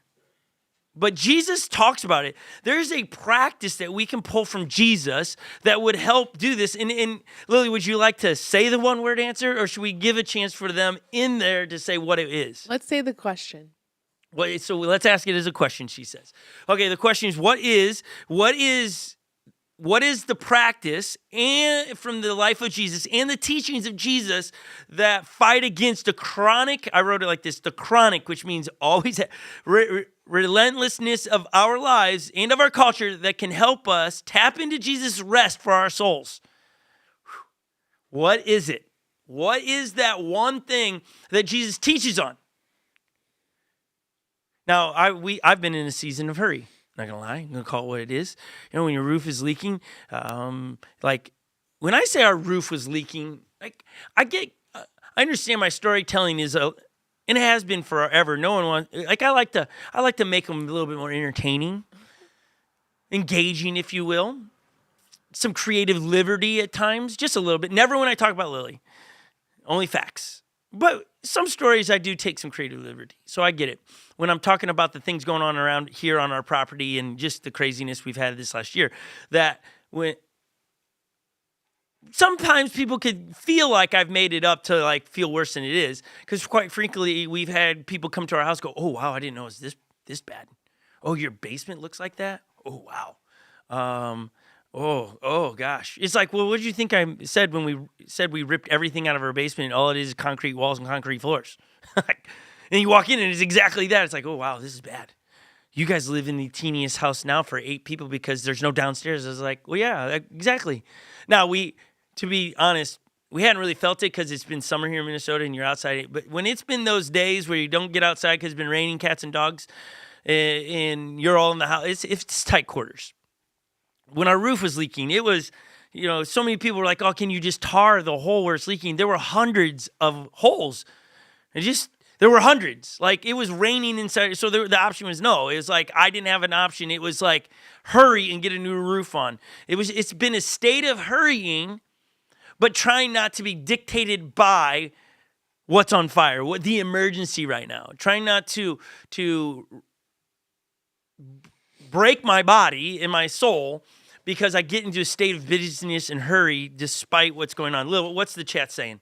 But Jesus talks about it. There's a practice that we can pull from Jesus that would help do this. And Lily, would you like to say the one-word answer, or should we give a chance for them in there to say what it is? Let's say the question. Well, so let's ask it as a question, she says. Okay, the question is, what is the practice and from the life of Jesus and the teachings of Jesus that fight against the chronic, I wrote it like this, the chronic, which means always relentlessness of our lives and of our culture that can help us tap into Jesus' rest for our souls. What is it? What is that one thing that Jesus teaches on? Now, I've been in a season of hurry. Not gonna lie, I'm gonna call it what it is. You know, when your roof is leaking, like when I say our roof was leaking, like I understand my storytelling is and it has been forever. No one wants, like I like to make them a little bit more entertaining, engaging, if you will, some creative liberty at times, just a little bit. Never when I talk about Lily, only facts. But some stories I do take some creative liberty, so I get it. When I'm talking about the things going on around here on our property and just the craziness we've had this last year, that when sometimes people could feel like I've made it up to like feel worse than it is, because quite frequently we've had people come to our house go, "Oh wow, I didn't know it was this bad. Oh, your basement looks like that. Oh wow." Oh gosh. It's like, well, what did you think I said when we said we ripped everything out of our basement and all it is concrete walls and concrete floors? And you walk in and it's exactly that. It's like, oh wow, this is bad. You guys live in the teeniest house now for 8 people because there's no downstairs. I was like, well, yeah, exactly. Now to be honest, we hadn't really felt it because it's been summer here in Minnesota and you're outside. But when it's been those days where you don't get outside because it's been raining cats and dogs and you're all in the house, it's tight quarters. When our roof was leaking, it was, so many people were like, oh, can you just tar the hole where it's leaking? There were hundreds of holes. There were hundreds. Like, it was raining inside. So the option was no. It was like, I didn't have an option. It was like, hurry and get a new roof on. It's been a state of hurrying, but trying not to be dictated by what's on fire, what the emergency right now. Trying not to break my body and my soul because I get into a state of busyness and hurry despite what's going on. Lil, what's the chat saying?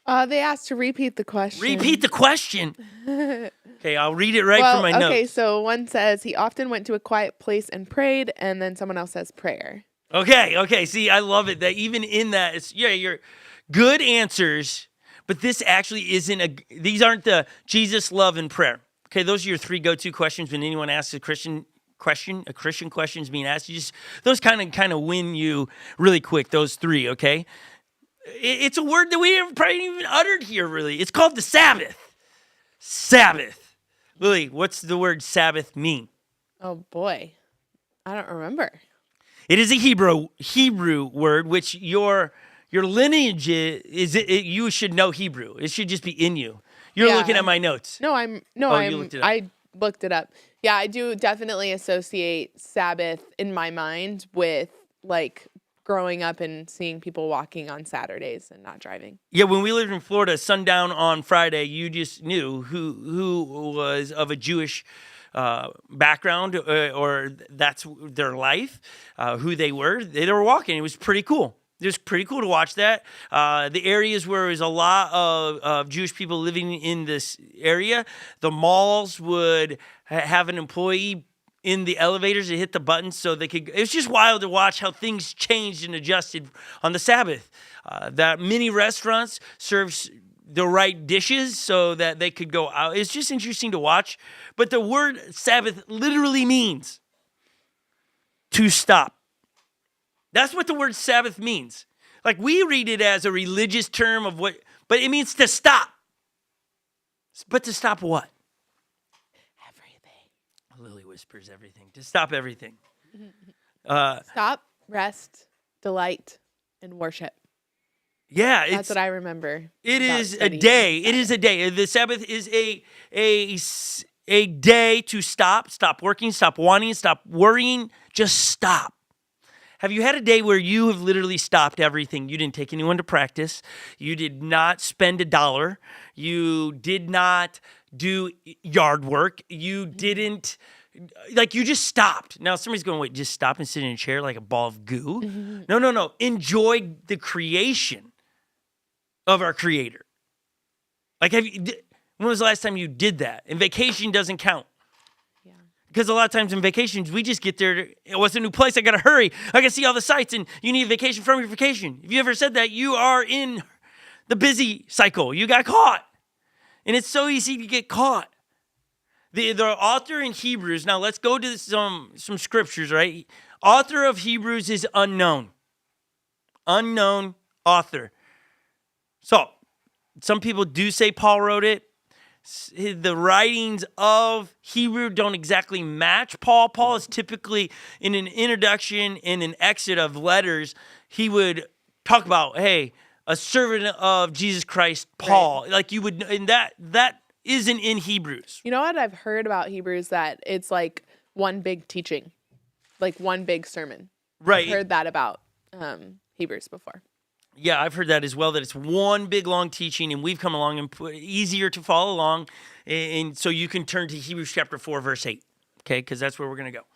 They asked to repeat the question. Repeat the question. Okay, I'll read it from my notes. Okay, so one says he often went to a quiet place and prayed, and then someone else says prayer. Okay. See, I love it that even in that, you're good answers, but this actually these aren't the Jesus, love, and prayer. Okay, those are your 3 go-to questions when anyone asks a Christian question is being asked. Those kind of win you really quick, those 3, okay? It's a word that we have probably even uttered here, really. It's called the Sabbath. Sabbath. Lily, what's the word Sabbath mean? Oh, boy. I don't remember. It is a Hebrew word, which your lineage is you should know Hebrew. It should just be in you. You're looking at my notes. You looked it up. I looked it up. Yeah, I do definitely associate Sabbath in my mind with like growing up and seeing people walking on Saturdays and not driving. Yeah, when we lived in Florida, sundown on Friday, you just knew who was of a Jewish background or that's their life, who they were. They were walking. It was pretty cool. It was pretty cool to watch that. The areas where there was a lot of Jewish people living in this area, the malls would have an employee in the elevators to hit the buttons so they could. It was just wild to watch how things changed and adjusted on the Sabbath. That many restaurants serves the right dishes so that they could go out. It's just interesting to watch. But the word Sabbath literally means to stop. That's what the word Sabbath means. Like, we read it as a religious term but it means to stop. But to stop what? Everything. Lily whispers everything. To stop everything. Stop, rest, delight, and worship. Yeah. That's what I remember. It is a day. It is a day. The Sabbath is a day to stop working, stop wanting, stop worrying, just stop. Have you had a day where you have literally stopped everything? You didn't take anyone to practice. You did not spend $1. You did not do yard work. You didn't, you just stopped. Now, somebody's going, wait, just stop and sit in a chair like a ball of goo? Mm-hmm. No. Enjoy the creation of our Creator. When was the last time you did that? And vacation doesn't count. Because a lot of times in vacations, we just get there. What's a new place? I got to hurry. I got to see all the sights, and you need a vacation from your vacation. If you ever said that, you are in the busy cycle. You got caught. And it's so easy to get caught. The author in Hebrews, now let's go to some scriptures, right? Author of Hebrews is unknown. Unknown author. So, some people do say Paul wrote it. The writings of Hebrew don't exactly match Paul. Paul is typically in an introduction and an exit of letters. He would talk about, hey, a servant of Jesus Christ, Paul. Right. And that isn't in Hebrews. You know what I've heard about Hebrews? That it's like one big teaching, like one big sermon. Right. I've heard that about Hebrews before. Yeah, I've heard that as well, that it's one big long teaching, and we've come along and easier to follow along. And so you can turn to Hebrews chapter 4, verse 8, okay, because that's where we're going to go.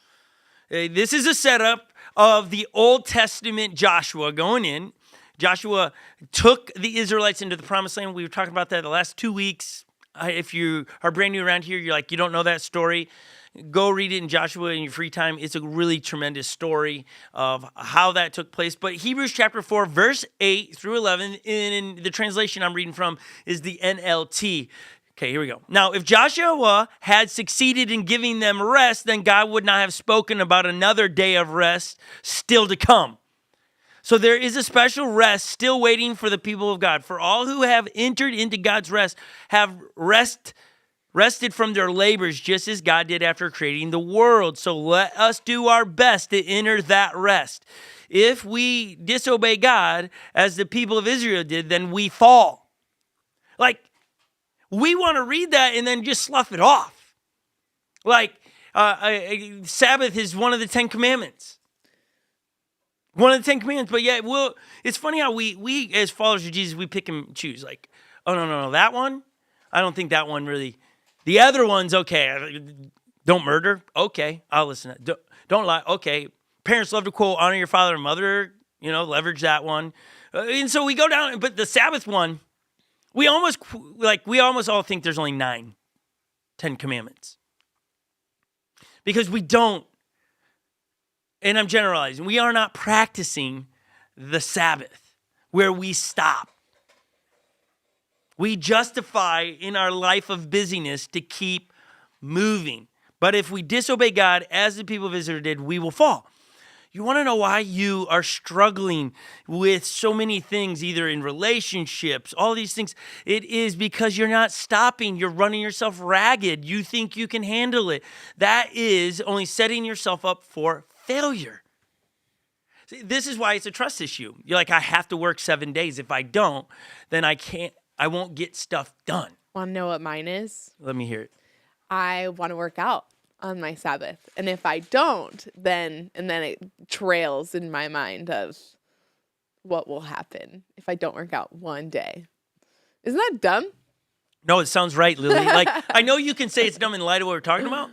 This is a setup of the Old Testament Joshua going in. Joshua took the Israelites into the promised land. We were talking about that the last 2 weeks. If you are brand new around here, you're like, you don't know that story, go read it in Joshua in your free time. It's a really tremendous story of how that took place. But Hebrews chapter 4, verse 8 through 11, in the translation I'm reading from is the NLT. Okay, here we go. Now, if Joshua had succeeded in giving them rest, then God would not have spoken about another day of rest still to come. So there is a special rest still waiting for the people of God. For all who have entered into God's rest have rested from their labors, just as God did after creating the world. So let us do our best to enter that rest. If we disobey God, as the people of Israel did, then we fall. Like, we want to read that and then just slough it off. Like, Sabbath is one of the 10 commandments. One of the 10 commandments, but yet it's funny how we as followers of Jesus, we pick and choose. Like, oh, no, that one, I don't think that one really. The other one's okay. Don't murder. Okay, I'll listen. Don't lie. Okay. Parents love to quote, honor your father and mother, leverage that one. And so we go down, but the Sabbath one, we almost all think there's only 10 commandments. Because we don't. And I'm generalizing, we are not practicing the Sabbath where we stop. We justify in our life of busyness to keep moving. But if we disobey God, as the people of Israel did, we will fall. You want to know why you are struggling with so many things, either in relationships, all these things? It is because you're not stopping. You're running yourself ragged. You think you can handle it. That is only setting yourself up for failure. See, this is why it's a trust issue. You're like, I have to work 7 days. If I don't, then I won't get stuff done. Want to know what mine is? Let me hear it. I want to work out on my Sabbath. And if I don't, then it trails in my mind of what will happen if I don't work out one day. Isn't that dumb? No, it sounds right, Lily. Like, I know you can say it's dumb in light of what we're talking about,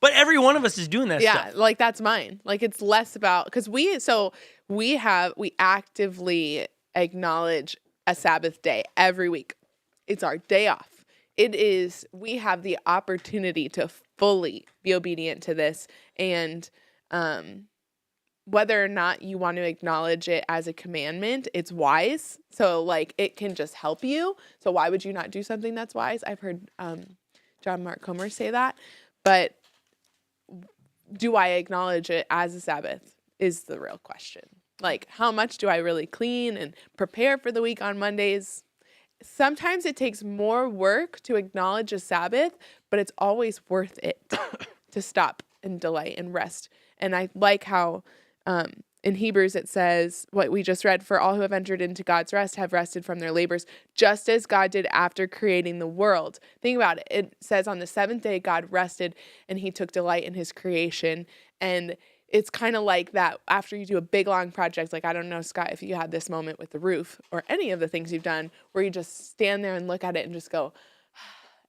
but every one of us is doing that stuff. Yeah, like that's mine. Like it's less about, because we actively acknowledge a Sabbath day every week. It's our day off. We have the opportunity to fully be obedient to this, and whether or not you want to acknowledge it as a commandment, it's wise. So like it can just help you. So why would you not do something that's wise? I've heard John Mark Comer say that. But do I acknowledge it as a Sabbath is the real question. Like, how much do I really clean and prepare for the week on Mondays? Sometimes it takes more work to acknowledge a Sabbath, but it's always worth it to stop and delight and rest. And I like how in Hebrews it says, what we just read, for all who have entered into God's rest have rested from their labors, just as God did after creating the world. Think about it. It says on the seventh day, God rested and he took delight in his creation. And it's kind of like that after you do a big, long project. Like, I don't know, Scott, if you had this moment with the roof or any of the things you've done where you just stand there and look at it and just go,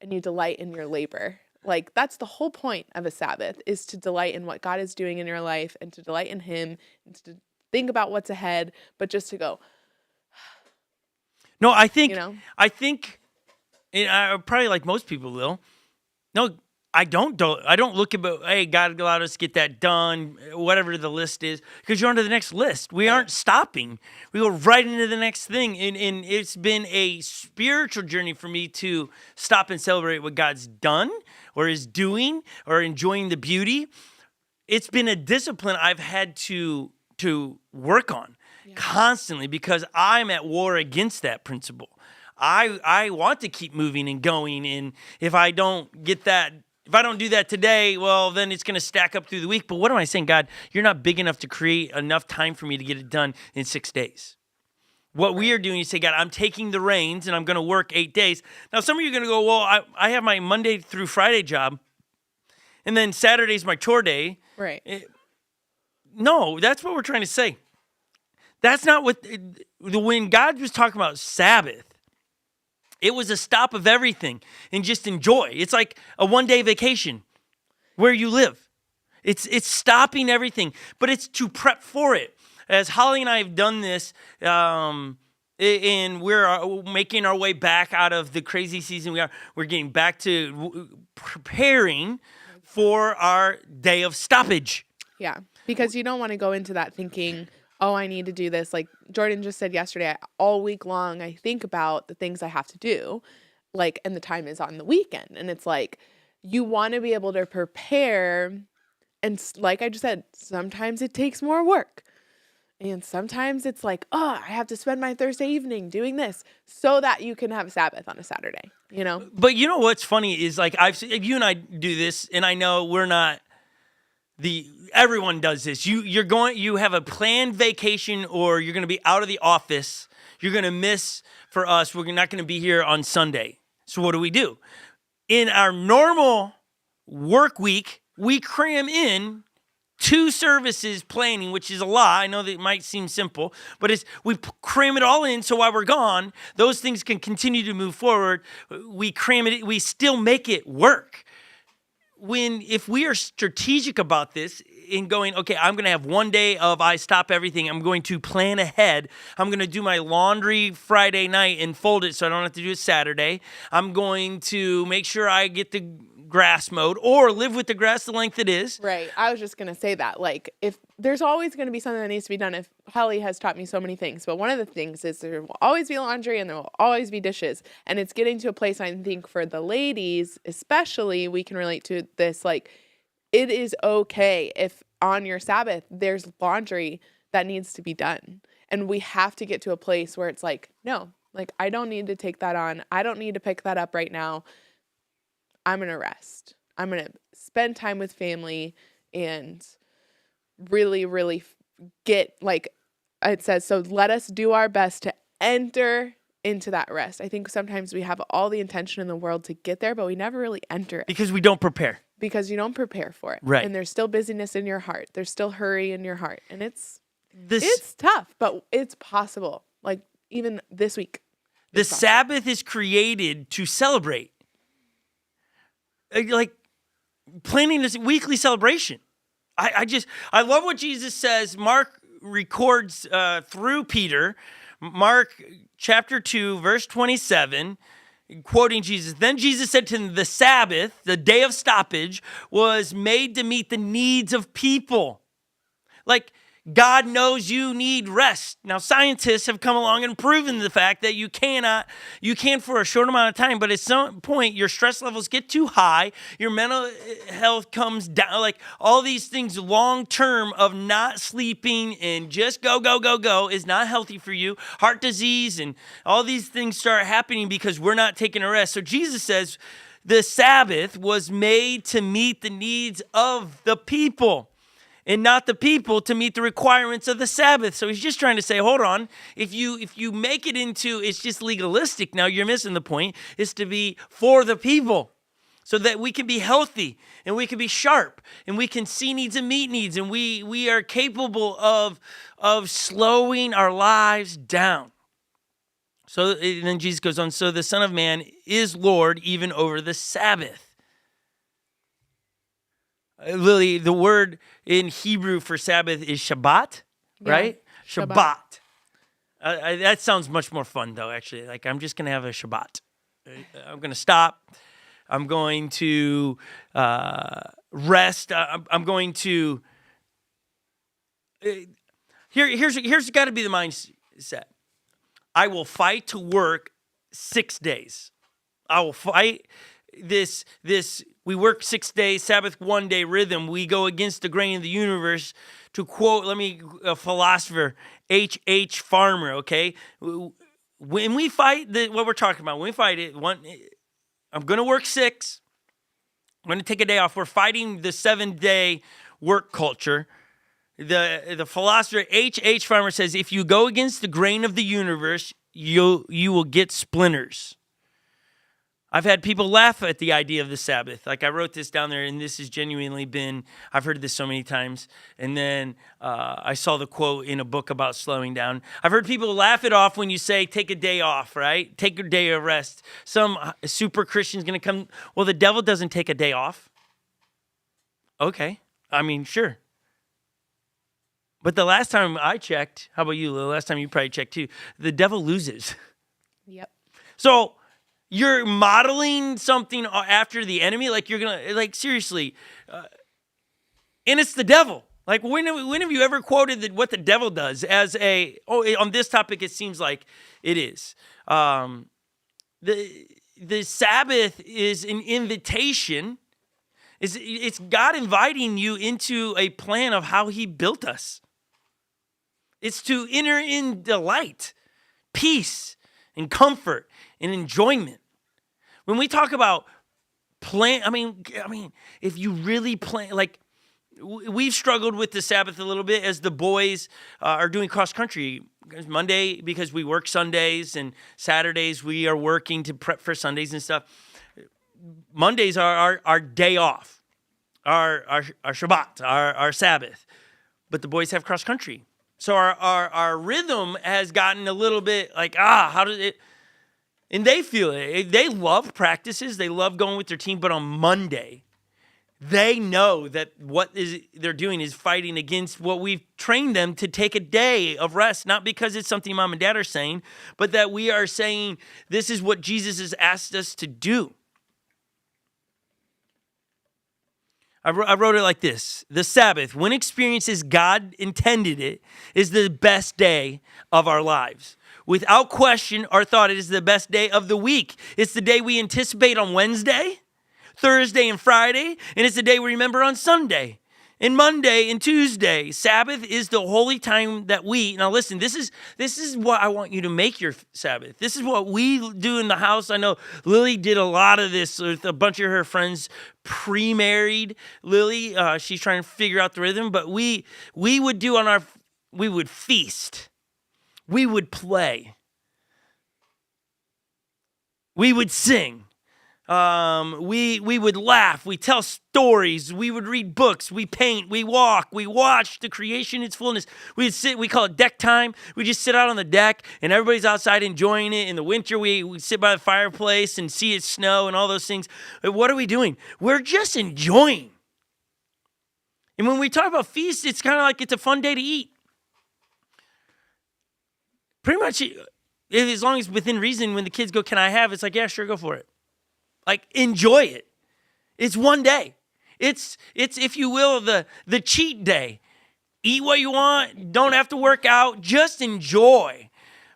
and you delight in your labor. Like, that's the whole point of a Sabbath, is to delight in what God is doing in your life and to delight in him and to think about what's ahead, but just to go. No, I think, and probably like most people will. No, I don't look about, hey, God allowed us to get that done, whatever the list is, because you're on to the next list. We aren't stopping. We go right into the next thing. And it's been a spiritual journey for me to stop and celebrate what God's done or is doing or enjoying the beauty. It's been a discipline I've had to work on constantly, because I'm at war against that principle. I want to keep moving and going. And if I don't do that today, well, then it's going to stack up through the week. But what am I saying? God, you're not big enough to create enough time for me to get it done in 6 days. What we are doing is say, God, I'm taking the reins and I'm going to work 8 days. Now, some of you are going to go, well, I have my Monday through Friday job, and then Saturday's my chore day. Right. No, that's what we're trying to say. That's not what, when God was talking about Sabbath, it was a stop of everything and just enjoy. It's like a one-day vacation where you live. It's stopping everything, but it's to prep for it. As Holly and I have done this, and we're making our way back out of the crazy season we're getting back to preparing for our day of stoppage. Yeah, because you don't want to go into that thinking, oh, I need to do this. Like Jordan just said yesterday, all week long, I think about the things I have to do, like, and the time is on the weekend. And it's like, you want to be able to prepare. And like I just said, sometimes it takes more work. And sometimes it's like, oh, I have to spend my Thursday evening doing this so that you can have Sabbath on a Saturday, you know? But you know what's funny is, like, you and I do this, and I know we're not everyone does this. You have a planned vacation, or you're going to be out of the office. You're going to miss, for us, we're not going to be here on Sunday. So what do? In our normal work week, we cram in 2 services planning, which is a lot. I know that it might seem simple, but we cram it all in, so while we're gone, those things can continue to move forward. We cram it, we still make it work. If we are strategic about this in going, okay, I'm going to have one day of I stop everything. I'm going to plan ahead. I'm going to do my laundry Friday night and fold it so I don't have to do it Saturday. I'm going to make sure I get the grass mowed or live with the grass the length it is. Right. I was just going to say that. Like, if there's always going to be something that needs to be done, if Holly has taught me so many things, but one of the things is there will always be laundry and there will always be dishes. And it's getting to a place, I think, for the ladies, especially, we can relate to this. Like, it is okay if on your Sabbath there's laundry that needs to be done. And we have to get to a place where it's like, no, like, I don't need to take that on. I don't need to pick that up right now. I'm going to rest. I'm going to spend time with family and really, really get, like it says, so let us do our best to enter into that rest. I think sometimes we have all the intention in the world to get there, but we never really enter it. Because we don't prepare. Because you don't prepare for it. Right. And there's still busyness in your heart. There's still hurry in your heart. And it's tough, but it's possible. Like, even this week. The Sabbath is created to celebrate. Like, planning this weekly celebration. I love what Jesus says. Mark records through Peter, Mark chapter 2, verse 27, quoting Jesus. Then Jesus said to them, the Sabbath, the day of stoppage, was made to meet the needs of people. Like, God knows you need rest. Now, scientists have come along and proven the fact that you can for a short amount of time, but at some point, your stress levels get too high, your mental health comes down, like all these things long-term of not sleeping and just go is not healthy for you. Heart disease and all these things start happening because we're not taking a rest. So Jesus says the Sabbath was made to meet the needs of the people, and not the people to meet the requirements of the Sabbath. So he's just trying to say, hold on, if you make it into it's just legalistic, now you're missing the point. It's to be for the people so that we can be healthy and we can be sharp and we can see needs and meet needs, and we are capable of slowing our lives down. So then Jesus goes on, so the Son of Man is Lord even over the Sabbath. Lily, the word in Hebrew for Sabbath is Shabbat, right? Yeah, Shabbat. That sounds much more fun, though, actually. Like, I'm just going to have a Shabbat. I'm going to stop. I'm going to rest. I'm going to... Here's got to be the mindset. I will fight to work 6 days. I will fight this we work 6 days, Sabbath 1 day rhythm. We go against the grain of the universe. To quote, a philosopher, H.H. Farmer, okay? When we fight what we're talking about, when we fight it, I'm going to work 6. I'm going to take a day off. We're fighting the 7-day work culture. The philosopher H.H. Farmer says, if you go against the grain of the universe, you will get splinters. I've had people laugh at the idea of the Sabbath. Like I wrote this down there, and this has genuinely been, I've heard this so many times. And then I saw the quote in a book about slowing down. I've heard people laugh it off when you say, take a day off, right? Take a day of rest. Some super Christian's going to come, well, the devil doesn't take a day off. Okay. I mean, sure. But the last time I checked, how about you, Lil? Last time you probably checked too, the devil loses. Yep. So you're modeling something after the enemy, like you're gonna, like seriously, and it's the devil. Like when have you ever quoted what the devil does as on this topic? It seems like it is. The Sabbath is an invitation. It's God inviting you into a plan of how He built us. It's to enter in delight, peace, and comfort and enjoyment. When we talk about plan, I mean, if you really plan, like we've struggled with the Sabbath a little bit as the boys are doing cross country. Monday, because we work Sundays, and Saturdays we are working to prep for Sundays and stuff. Mondays are our day off, our Shabbat, our Sabbath. But the boys have cross country. So our rhythm has gotten a little bit like, how does it? And they feel it. They love practices. They love going with their team. But on Monday, they know that what they're doing is fighting against what we've trained them to take a day of rest. Not because it's something mom and dad are saying, but that we are saying this is what Jesus has asked us to do. I wrote it like this. The Sabbath, when experienced as God intended it, is the best day of our lives. Without question or thought, it is the best day of the week. It's the day we anticipate on Wednesday, Thursday, and Friday, and it's the day we remember on Sunday, and Monday, and Tuesday. Sabbath is the holy time that now listen, this is what I want you to make your Sabbath. This is what we do in the house. I know Lily did a lot of this with a bunch of her friends pre-married. Lily, she's trying to figure out the rhythm, but we would do we would feast. We would play. We would sing. We would laugh. We tell stories. We would read books. We paint. We walk. We watch the creation in its fullness. We'd sit. We call it deck time. We just sit out on the deck, and everybody's outside enjoying it. In the winter, we sit by the fireplace and see it snow and all those things. But what are we doing? We're just enjoying. And when we talk about feast, it's kind of like it's a fun day to eat. Pretty much, as long as within reason, when the kids go, "Can I have?" It's like, yeah, sure, go for it. Like, enjoy it. It's one day. It's if you will, the cheat day. Eat what you want. Don't have to work out. Just enjoy.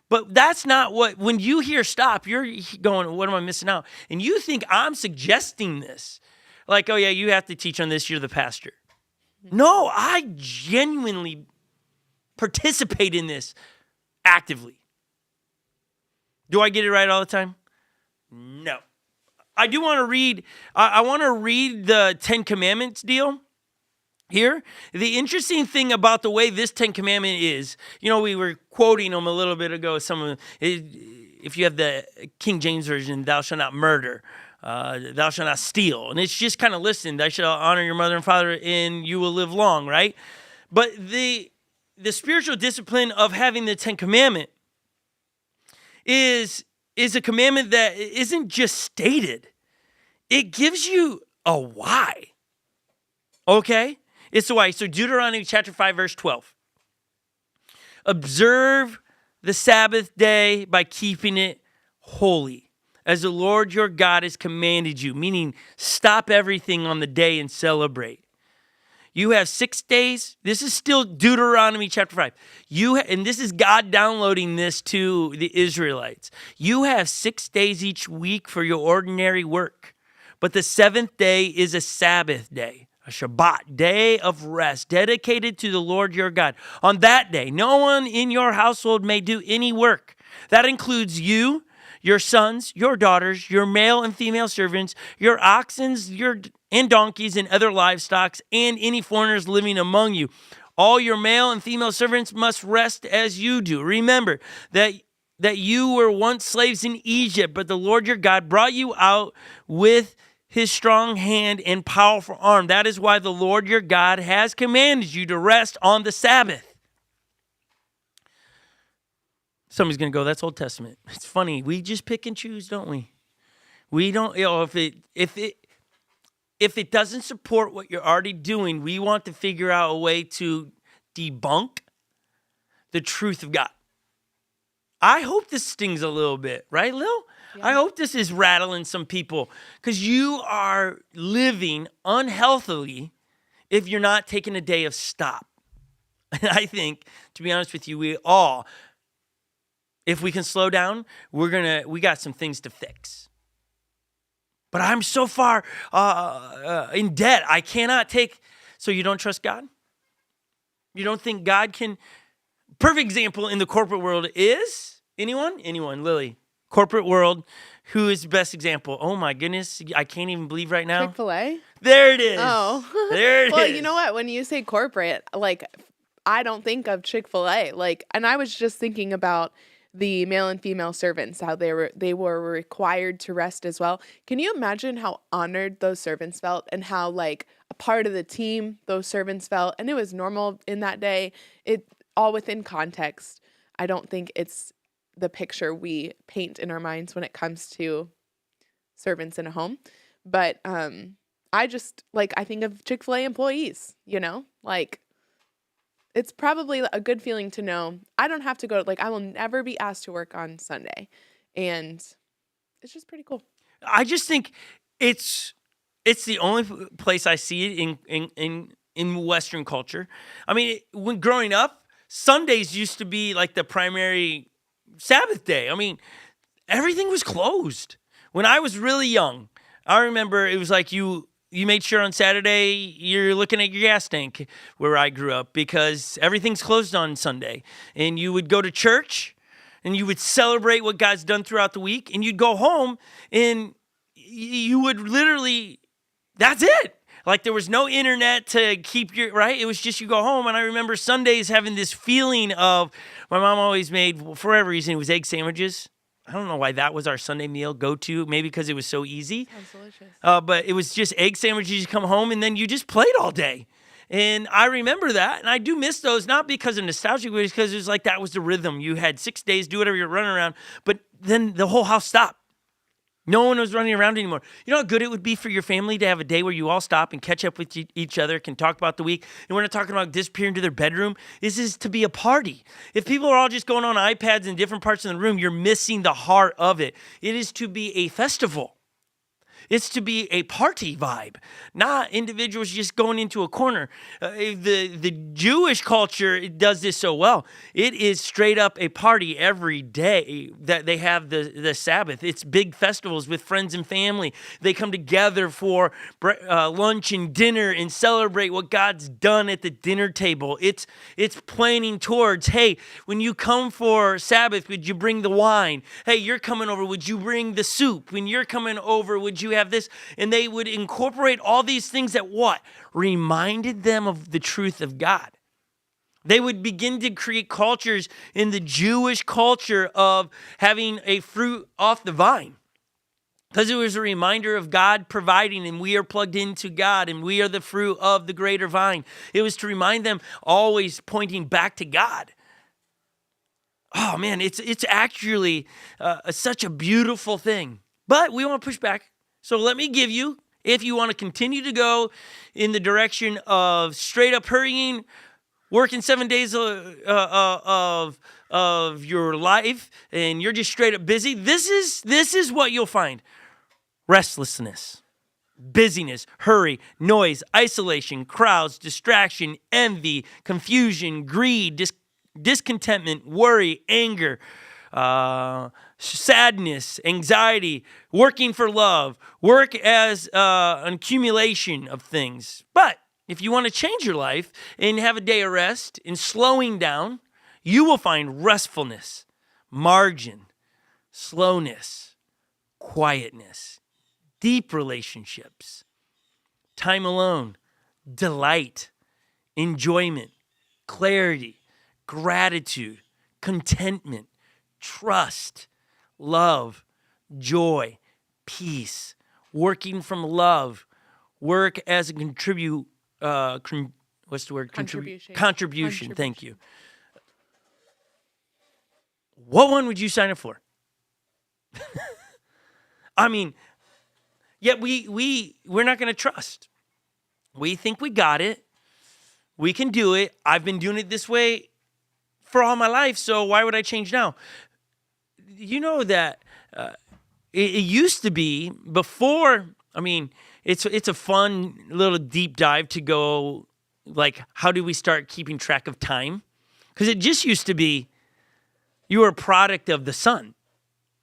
But that's not when you hear stop, you're going, what am I missing out? And you think I'm suggesting this. Like, oh yeah, you have to teach on this. You're the pastor. No, I genuinely participate in this actively. Do I get it right all the time? No. I do want to read, I want to read the 10 Commandments deal here. The interesting thing about the way this 10 Commandment is, we were quoting them a little bit ago. If you have the King James Version, thou shalt not murder, thou shalt not steal. And it's just kind of listen, thou shalt honor your mother and father and you will live long, right? But the spiritual discipline of having the 10 Commandment is a commandment that isn't just stated. It gives you a why. Okay? It's a why. So Deuteronomy chapter 5, verse 12. Observe the Sabbath day by keeping it holy, as the Lord your God has commanded you, meaning stop everything on the day and celebrate. You have 6 days. This is still Deuteronomy chapter 5. And this is God downloading this to the Israelites. You have 6 days each week for your ordinary work. But the 7th day is a Sabbath day, a Shabbat, day of rest, dedicated to the Lord your God. On that day, no one in your household may do any work. That includes you, your sons, your daughters, your male and female servants, your oxen, and donkeys and other livestock, and any foreigners living among you. All your male and female servants must rest as you do. Remember that that you were once slaves in Egypt, but the Lord your God brought you out with his strong hand and powerful arm. That is why the Lord your God has commanded you to rest on the Sabbath. Somebody's going to go, that's Old Testament. It's funny. We just pick and choose, don't we? We don't, if it doesn't support what you're already doing, we want to figure out a way to debunk the truth of God. I hope this stings a little bit, right, Lil? Yeah. I hope this is rattling some people because you are living unhealthily if you're not taking a day of stop. And I think, to be honest with you, we all, if we can slow down, we got some things to fix. But I'm so far in debt, I cannot take. So you don't trust God? You don't think God can? Perfect example in the corporate world is anyone, Lily. Corporate world, who is the best example? Oh my goodness, I can't even believe right now. Chick-fil-A? There it is. Oh. There it well, is. Well, you know what? When you say corporate, I don't think of Chick-fil-A. And I was just thinking about the male and female servants, how they were required to rest as well. Can you imagine how honored those servants felt and how a part of the team those servants felt? And it was normal in that day. It all within context. I don't think it's the picture we paint in our minds when it comes to servants in a home. But I just, I think of Chick-fil-A employees, it's probably a good feeling to know I don't have to go, I will never be asked to work on Sunday. And it's just pretty cool. I just think it's the only place I see it in Western culture. I mean, when growing up, Sundays used to be the primary Sabbath day. I mean, everything was closed. When I was really young, I remember it was you made sure on Saturday you're looking at your gas tank where I grew up because everything's closed on Sunday. And you would go to church and you would celebrate what God's done throughout the week. And you'd go home and you would literally, that's it. There was no internet to keep right? It was just you go home. And I remember Sundays having this feeling of, my mom always made, for whatever reason, it was egg sandwiches. I don't know why that was our Sunday meal go-to. Maybe because it was so easy. Sounds delicious. But it was just egg sandwiches. You come home and then you just played all day. And I remember that. And I do miss those, not because of nostalgia, but because it was that was the rhythm. You had 6 days, do whatever you're running around. But then the whole house stopped. No one was running around anymore. You know how good it would be for your family to have a day where you all stop and catch up with each other, can talk about the week, and we're not talking about disappearing to their bedroom. This is to be a party. If people are all just going on iPads in different parts of the room, you're missing the heart of it. It is to be a festival. It's to be a party vibe, not individuals just going into a corner. The Jewish culture does this so well. It is straight up a party every day that they have the Sabbath. It's big festivals with friends and family. They come together for lunch and dinner and celebrate what God's done at the dinner table. It's planning towards, hey, when you come for Sabbath, would you bring the wine? Hey, you're coming over, would you bring the soup? When you're coming over, would you have this? And they would incorporate all these things that what? Reminded them of the truth of God. They would begin to create cultures in the Jewish culture of having a fruit off the vine. Because it was a reminder of God providing, and we are plugged into God, and we are the fruit of the greater vine. It was to remind them always pointing back to God. Oh man, it's actually such a beautiful thing. But we want to push back. So let me give you, if you want to continue to go in the direction of straight up hurrying, working 7 days of your life, and you're just straight up busy, this is what you'll find. Restlessness, busyness, hurry, noise, isolation, crowds, distraction, envy, confusion, greed, discontentment, worry, anger, sadness, anxiety, working for love, work as an accumulation of things. But if you want to change your life and have a day of rest and slowing down, you will find restfulness, margin, slowness, quietness, deep relationships, time alone, delight, enjoyment, clarity, gratitude, contentment, trust, love, joy, peace, working from love, work as a what's the word? Contribution. Thank you. What one would you sign up for? I mean, yet we're not going to trust. We think we got it. We can do it. I've been doing it this way for all my life, so why would I change now? You know that it used to be before. I mean, it's a fun little deep dive to go, like, how do we start keeping track of time? Because it just used to be you were a product of the sun.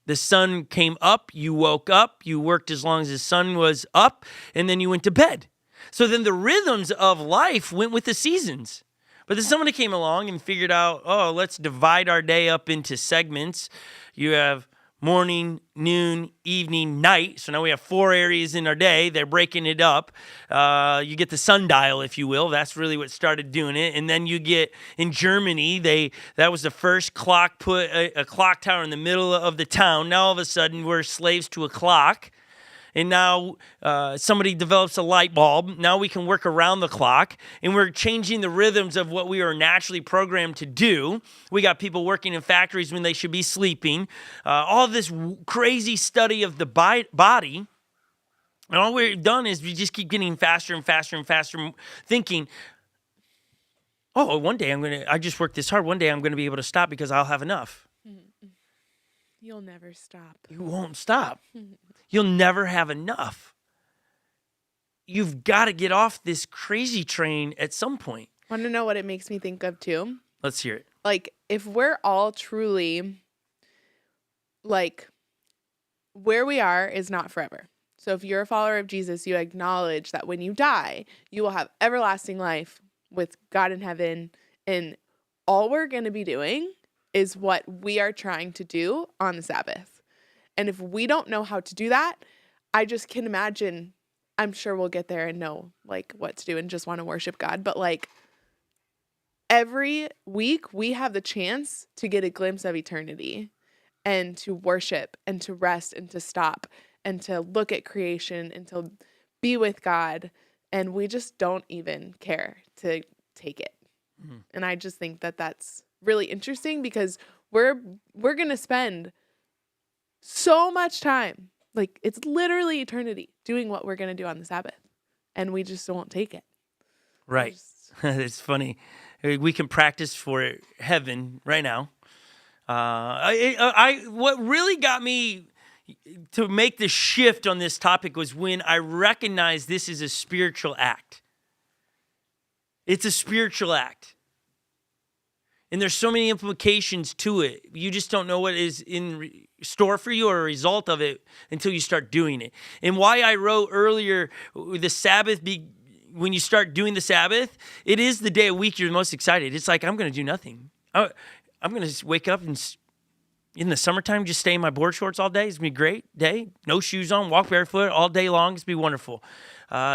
The sun came up, you woke up, you worked as long as the sun was up, and then you went to bed. So then the rhythms of life went with the seasons. But then somebody came along and figured out, oh, let's divide our day up into segments. You have morning, noon, evening, night. So now we have 4 areas in our day. They're breaking it up. You get the sundial, if you will. That's really what started doing it. And then you get, in Germany, that was the first clock, put a clock tower in the middle of the town. Now all of a sudden we're slaves to a clock. And now somebody develops a light bulb. Now we can work around the clock. And we're changing the rhythms of what we are naturally programmed to do. We got people working in factories when they should be sleeping. All this crazy study of the body. And all we've done is we just keep getting faster and faster and faster, thinking, oh, one day I just worked this hard. One day I'm going to be able to stop because I'll have enough. You'll never stop. You won't stop. You'll never have enough. You've got to get off this crazy train at some point. Want to know what it makes me think of too? Let's hear it. Like, if we're all truly, like, where we are is not forever. So if you're a follower of Jesus, you acknowledge that when you die, you will have everlasting life with God in heaven. And all we're going to be doing is what we are trying to do on the Sabbath. And if we don't know how to do that, I just can imagine, I'm sure we'll get there and know, like, what to do and just want to worship God. But, like, every week we have the chance to get a glimpse of eternity and to worship and to rest and to stop and to look at creation and to be with God. And we just don't even care to take it. Mm-hmm. And I just think that that's really interesting because we're going to spend so much time, like, it's literally eternity, doing what we're going to do on the Sabbath. And we just won't take it. Right. It's funny. We can practice for heaven right now. What really got me to make the shift on this topic was when I recognized this is a spiritual act. It's a spiritual act. And there's so many implications to it. You just don't know what is in store for you or a result of it until you start doing it. And why I wrote earlier, the Sabbath, when you start doing the Sabbath, it is the day of week you're most excited. It's like, I'm going to do nothing. I'm going to wake up and in the summertime, just stay in my board shorts all day. It's going to be a great day. No shoes on, walk barefoot all day long. It's going to be wonderful.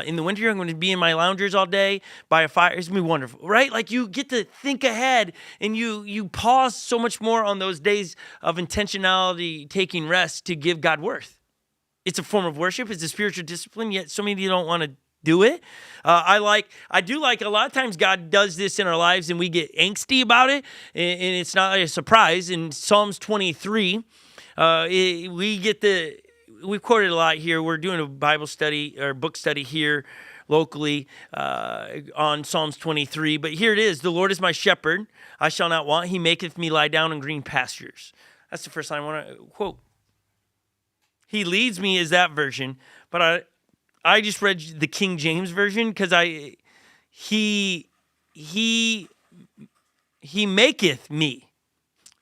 In the winter, I'm going to be in my loungers all day by a fire. It's going to be wonderful, right? Like, you get to think ahead and you pause so much more on those days of intentionality, taking rest to give God worth. It's a form of worship. It's a spiritual discipline, yet so many of you don't want to do it. I do like a lot of times God does this in our lives and we get angsty about it, and it's not a surprise. In Psalms 23, we've quoted a lot here. We're doing a Bible study or book study here locally on Psalms 23. But here it is. The Lord is my shepherd. I shall not want. He maketh me lie down in green pastures. That's the first line I want to quote. He leads me is that version. But I just read the King James version because he maketh me.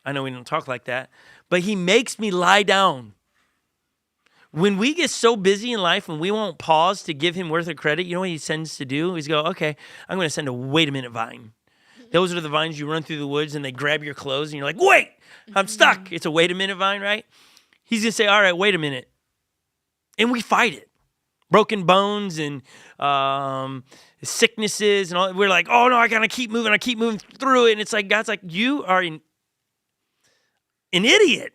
I know we don't talk like that. But he makes me lie down. When we get so busy in life and we won't pause to give him worth of credit, you know what he tends to do? He's go, okay, I'm going to send a wait a minute vine. Those are the vines you run through the woods and they grab your clothes and you're like, wait, I'm stuck. It's a wait a minute vine, right? He's going to say, all right, wait a minute. And we fight it. Broken bones and sicknesses and all. We're like, oh no, I got to keep moving. I keep moving through it. And it's like, God's like, you are an idiot.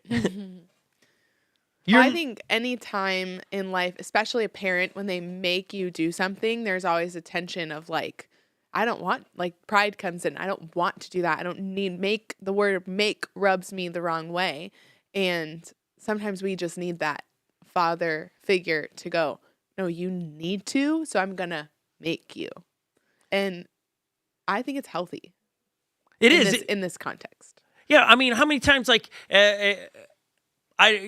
Well, I think any time in life, especially a parent, when they make you do something, there's always a tension of like, I don't want, like pride comes in. I don't want to do that. I don't need the word make rubs me the wrong way. And sometimes we just need that father figure to go, no, you need to. So I'm going to make you. And I think it's healthy. It is in this context. Yeah. I mean, how many times like,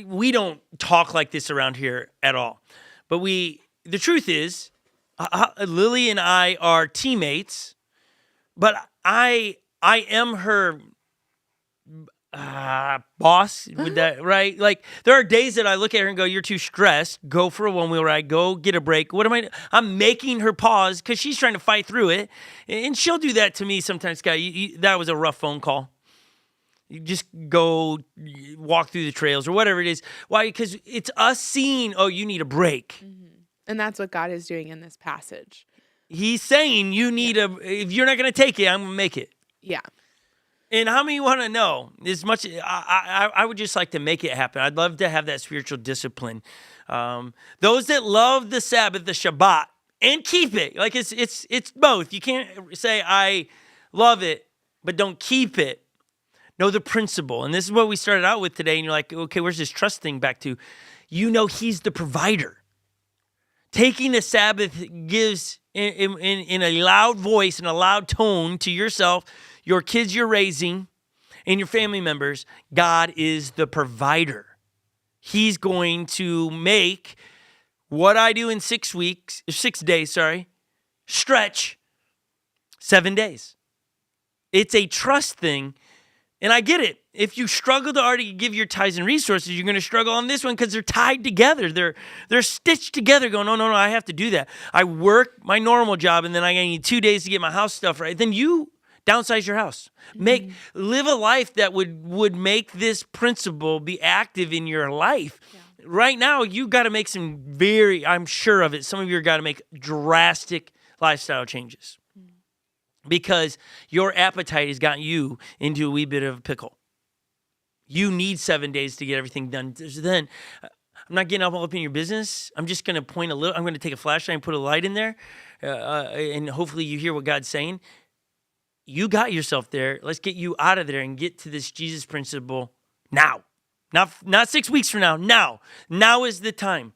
we don't talk like this around here at all, but the truth is, Lily and I are teammates, but I am her boss. With that, right? Like there are days that I look at her and go, "You're too stressed. Go for a one-wheel ride. Go get a break." What am I? I'm making her pause because she's trying to fight through it, and she'll do that to me sometimes. Scott, that was a rough phone call. You just go walk through the trails or whatever it is. Why? Because it's us seeing, oh, you need a break. Mm-hmm. And that's what God is doing in this passage. He's saying you need if you're not going to take it, I'm going to make it. Yeah. And how many want to know? As much, I would just like to make it happen. I'd love to have that spiritual discipline. Those that love the Sabbath, the Shabbat, and keep it. Like it's both. You can't say I love it, but don't keep it. Know the principle. And this is what we started out with today. And you're like, okay, where's this trust thing back to? You know he's the provider. Taking the Sabbath gives in a loud voice and a loud tone to yourself, your kids you're raising, and your family members, God is the provider. He's going to make what I do in 6 days, stretch 7 days. It's a trust thing. And I get it. If you struggle to already give your tithes and resources, you're going to struggle on this one because they're tied together. They're stitched together going, no, I have to do that. I work my normal job and then I need 2 days to get my house stuff right. Then you downsize your house. Live a life that would make this principle be active in your life. Yeah. Right now, you got to make I'm sure of it, some of you are got to make drastic lifestyle changes. Because your appetite has gotten you into a wee bit of a pickle. You need 7 days to get everything done. Then I'm not getting all up in your business. I'm just going to point I'm going to take a flashlight and put a light in there. And hopefully you hear what God's saying. You got yourself there. Let's get you out of there and get to this Jesus principle now. Not 6 weeks from now. Now. Now is the time.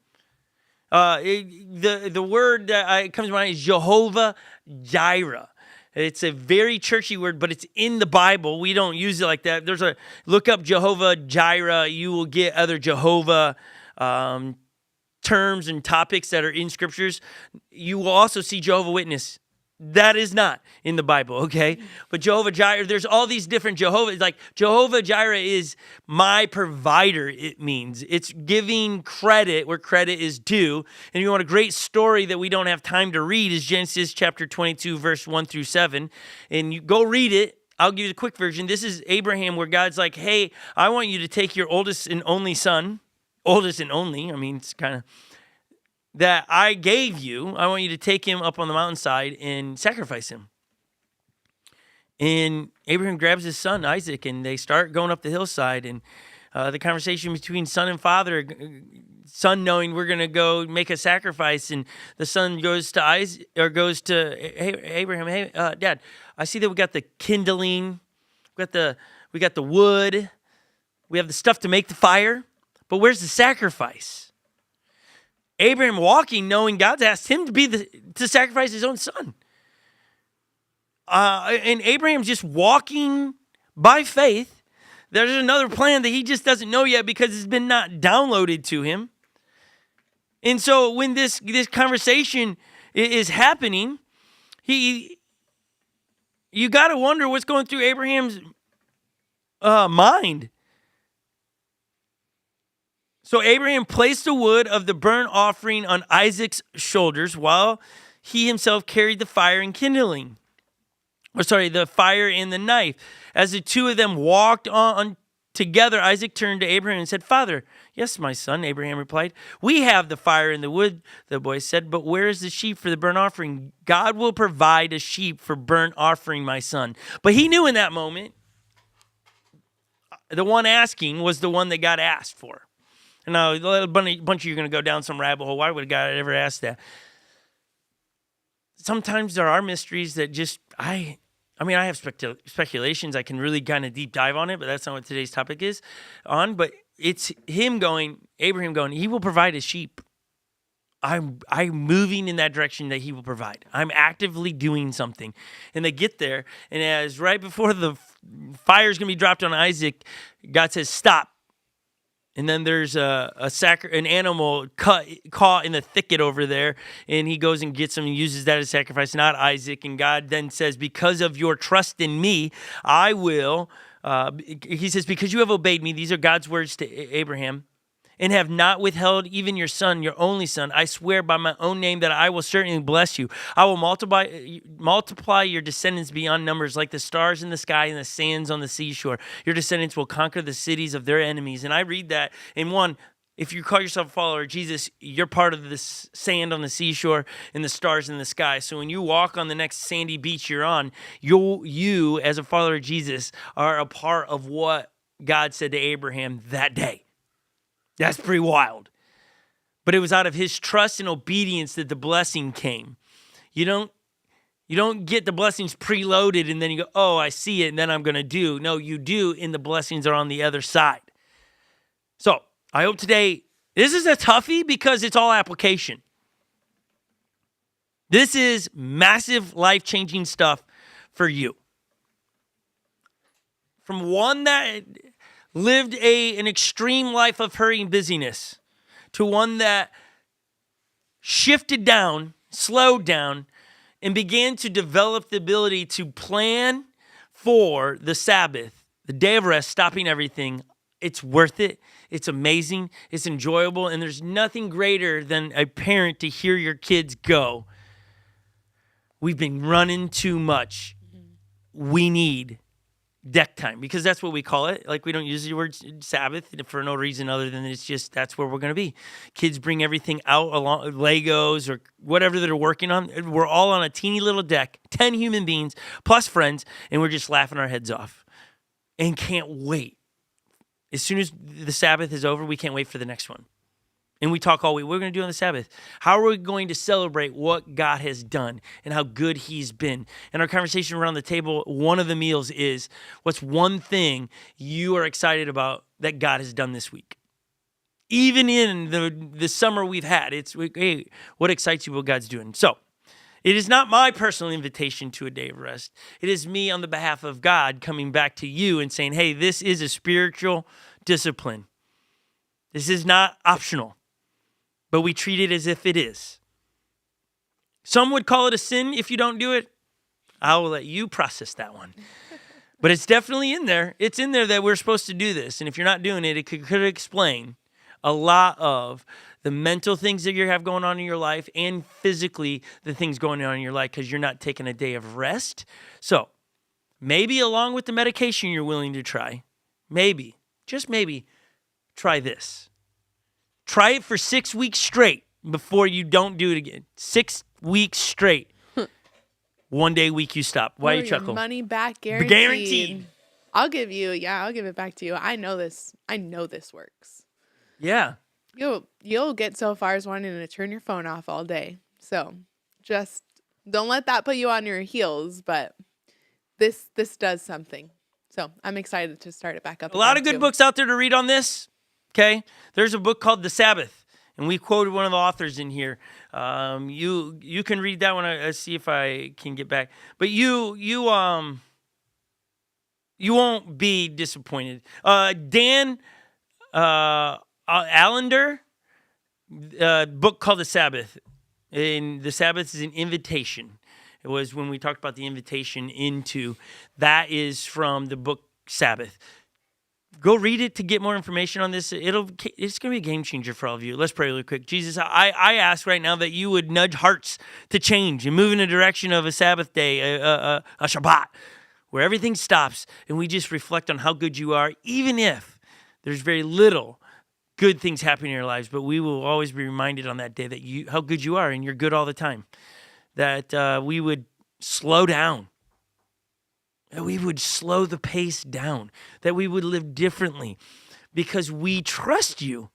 The word that comes to mind is Jehovah Jireh. It's a very churchy word, but it's in the Bible. We don't use it like that. Look up Jehovah Jireh. You will get other Jehovah terms and topics that are in scriptures. You will also see Jehovah Witness. That is not in the Bible, okay? But Jehovah Jireh, there's all these different Jehovahs. Like Jehovah Jireh is my provider, it means. It's giving credit where credit is due. And you want a great story that we don't have time to read is Genesis chapter 22, verse 1 through 7. And you go read it. I'll give you the quick version. This is Abraham where God's like, hey, I want you to take your oldest and only son. Oldest and only, I mean, it's kind of... that I gave you, I want you to take him up on the mountainside and sacrifice him. And Abraham grabs his son, Isaac, and they start going up the hillside. And the conversation between son and father, son knowing we're going to go make a sacrifice. And the son goes to hey, Abraham, hey, Dad, I see that we got the kindling, we got the wood, we have the stuff to make the fire, but where's the sacrifice? Abraham walking, knowing God's asked him to sacrifice his own son. And Abraham's just walking by faith. There's another plan that he just doesn't know yet because it's been not downloaded to him. And so when this conversation is happening, you got to wonder what's going through Abraham's mind. So Abraham placed the wood of the burnt offering on Isaac's shoulders while he himself carried the fire and kindling. The fire and the knife. As the two of them walked on together, Isaac turned to Abraham and said, Father. Yes, my son, Abraham replied. We have the fire and the wood, the boy said, but where is the sheep for the burnt offering? God will provide a sheep for burnt offering, my son. But he knew in that moment, the one asking was the one that God asked for. And now a bunch of you are going to go down some rabbit hole. Why would God ever ask that? Sometimes there are mysteries that just, I have speculations. I can really kind of deep dive on it, but that's not what today's topic is on. But it's Abraham going, he will provide his sheep. I'm moving in that direction that he will provide. I'm actively doing something. And they get there, and as right before the fire is going to be dropped on Isaac, God says, stop. And then there's an animal caught in the thicket over there, and he goes and gets him and uses that as sacrifice, not Isaac. And God then says, because of your trust in me, I will, he says, because you have obeyed me, these are God's words to Abraham, and have not withheld even your son, your only son, I swear by my own name that I will certainly bless you. I will multiply your descendants beyond numbers, like the stars in the sky and the sands on the seashore. Your descendants will conquer the cities of their enemies. And I read that in one, if you call yourself a follower of Jesus, you're part of the sand on the seashore and the stars in the sky. So when you walk on the next sandy beach you're on, you as a follower of Jesus are a part of what God said to Abraham that day. That's pretty wild. But it was out of his trust and obedience that the blessing came. You don't get the blessings preloaded and then you go, oh, I see it, and then I'm going to do. No, you do, and the blessings are on the other side. So I hope today, this is a toughie because it's all application. This is massive life-changing stuff for you. From one that lived an extreme life of hurry and busyness to one that shifted down, slowed down, and began to develop the ability to plan for the Sabbath, the day of rest, stopping everything. It's worth it. It's amazing. It's enjoyable. And there's nothing greater than a parent to hear your kids go, we've been running too much. We need deck time, because that's what we call it. Like, we don't use the word Sabbath for no reason other than it's just that's where we're going to be. Kids bring everything out along Legos or whatever they're working on. We're all on a teeny little deck, 10 human beings plus friends, and we're just laughing our heads off and can't wait. As soon as the Sabbath is over, we can't wait for the next one. And we talk all week. What are we going to do on the Sabbath? How are we going to celebrate what God has done and how good he's been? And our conversation around the table, one of the meals is, what's one thing you are excited about that God has done this week? Even in the summer we've had, hey, what excites you what God's doing? So it is not my personal invitation to a day of rest. It is me on the behalf of God coming back to you and saying, hey, this is a spiritual discipline. This is not optional, but we treat it as if it is. Some would call it a sin if you don't do it. I will let you process that one. But it's definitely in there. It's in there that we're supposed to do this. And if you're not doing it, it could explain a lot of the mental things that you have going on in your life and physically the things going on in your life because you're not taking a day of rest. So maybe along with the medication you're willing to try, maybe, just maybe, try this. Try it for 6 weeks straight before you don't do it again. 6 weeks straight. One day a week you stop. Why you chuckle? Money back guaranteed. Guaranteed. I'll give it back to you. I know this works. Yeah. You'll get so far as wanting to turn your phone off all day. So just don't let that put you on your heels, but this does something. So I'm excited to start it back up. A lot of good books out there to read on this. Okay, there's a book called The Sabbath, and we quoted one of the authors in here. You can read that one. I see if I can get back. But you won't be disappointed. Dan Allender, book called The Sabbath, and The Sabbath is an invitation. It was when we talked about the invitation into, that is from the book Sabbath. Go read it to get more information on this. It's going to be a game changer for all of you. Let's pray really quick. Jesus, I ask right now that you would nudge hearts to change and move in the direction of a Sabbath day, a Shabbat, where everything stops and we just reflect on how good you are, even if there's very little good things happening in our lives. But we will always be reminded on that day that how good you are, and you're good all the time. That we would slow down that we would slow the pace down, that we would live differently because we trust you.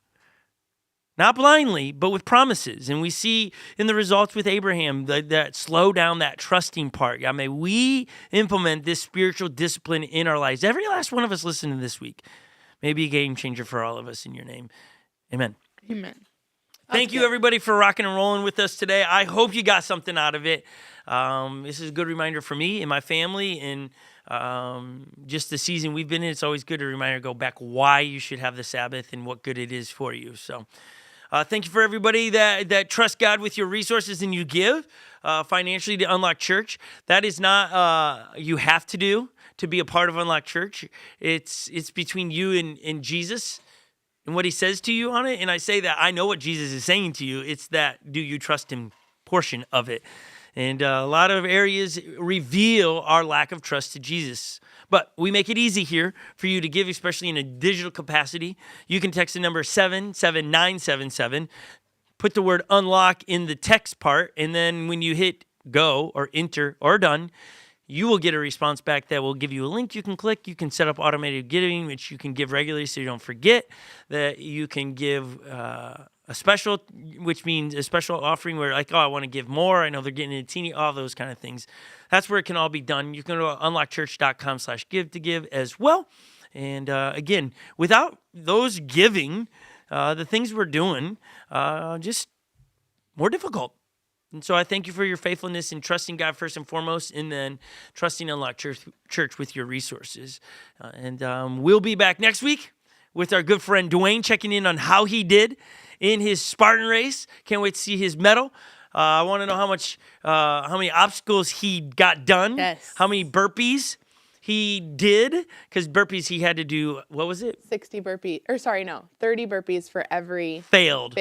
Not blindly, but with promises. And we see in the results with Abraham that slow down, that trusting part. God, may we implement this spiritual discipline in our lives. Every last one of us listening this week may be a game changer for all of us in your name. Amen. Amen. Thank you, everybody, for rocking and rolling with us today. I hope you got something out of it. This is a good reminder for me and my family, and just the season we've been in. It's always good to remind you to go back why you should have the Sabbath and what good it is for you. So thank you for everybody that trusts God with your resources and you give financially to Unlock Church. That is not you have to do to be a part of Unlock Church. It's between you and Jesus and what he says to you on it. And I say that I know what Jesus is saying to you. It's that do you trust him portion of it. And a lot of areas reveal our lack of trust to Jesus. But we make it easy here for you to give, especially in a digital capacity. You can text the number 77977. Put the word unlock in the text part. And then when you hit go or enter or done, you will get a response back that will give you a link you can click. You can set up automated giving, which you can give regularly so you don't forget. That you can give a special, which means a special offering where like, oh, I want to give more. I know they're getting a teeny, all those kind of things. That's where it can all be done. You can go to unlockchurch.com/give to give as well. And again, without those giving, the things we're doing, just more difficult. And so I thank you for your faithfulness in trusting God first and foremost, and then trusting Unlock Church with your resources. And we'll be back next week with our good friend Dwayne checking in on how he did in his Spartan race. Can't wait to see his medal. I want to know how many obstacles he got done. Yes. How many burpees he did, because burpees he had to do, what was it? 30 burpees for every Failed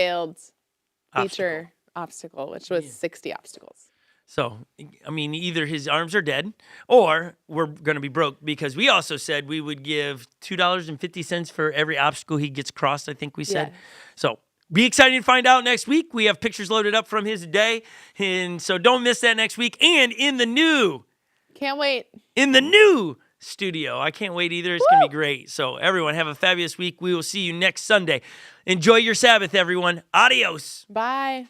feature obstacle, which was 60 obstacles. So, I mean, either his arms are dead or we're going to be broke, because we also said we would give $2.50 for every obstacle he gets crossed, I think we said. Yeah. So be excited to find out next week. We have pictures loaded up from his day. And so don't miss that next week. And in the new studio. I can't wait either. It's going to be great. So everyone have a fabulous week. We will see you next Sunday. Enjoy your Sabbath, everyone. Adios. Bye.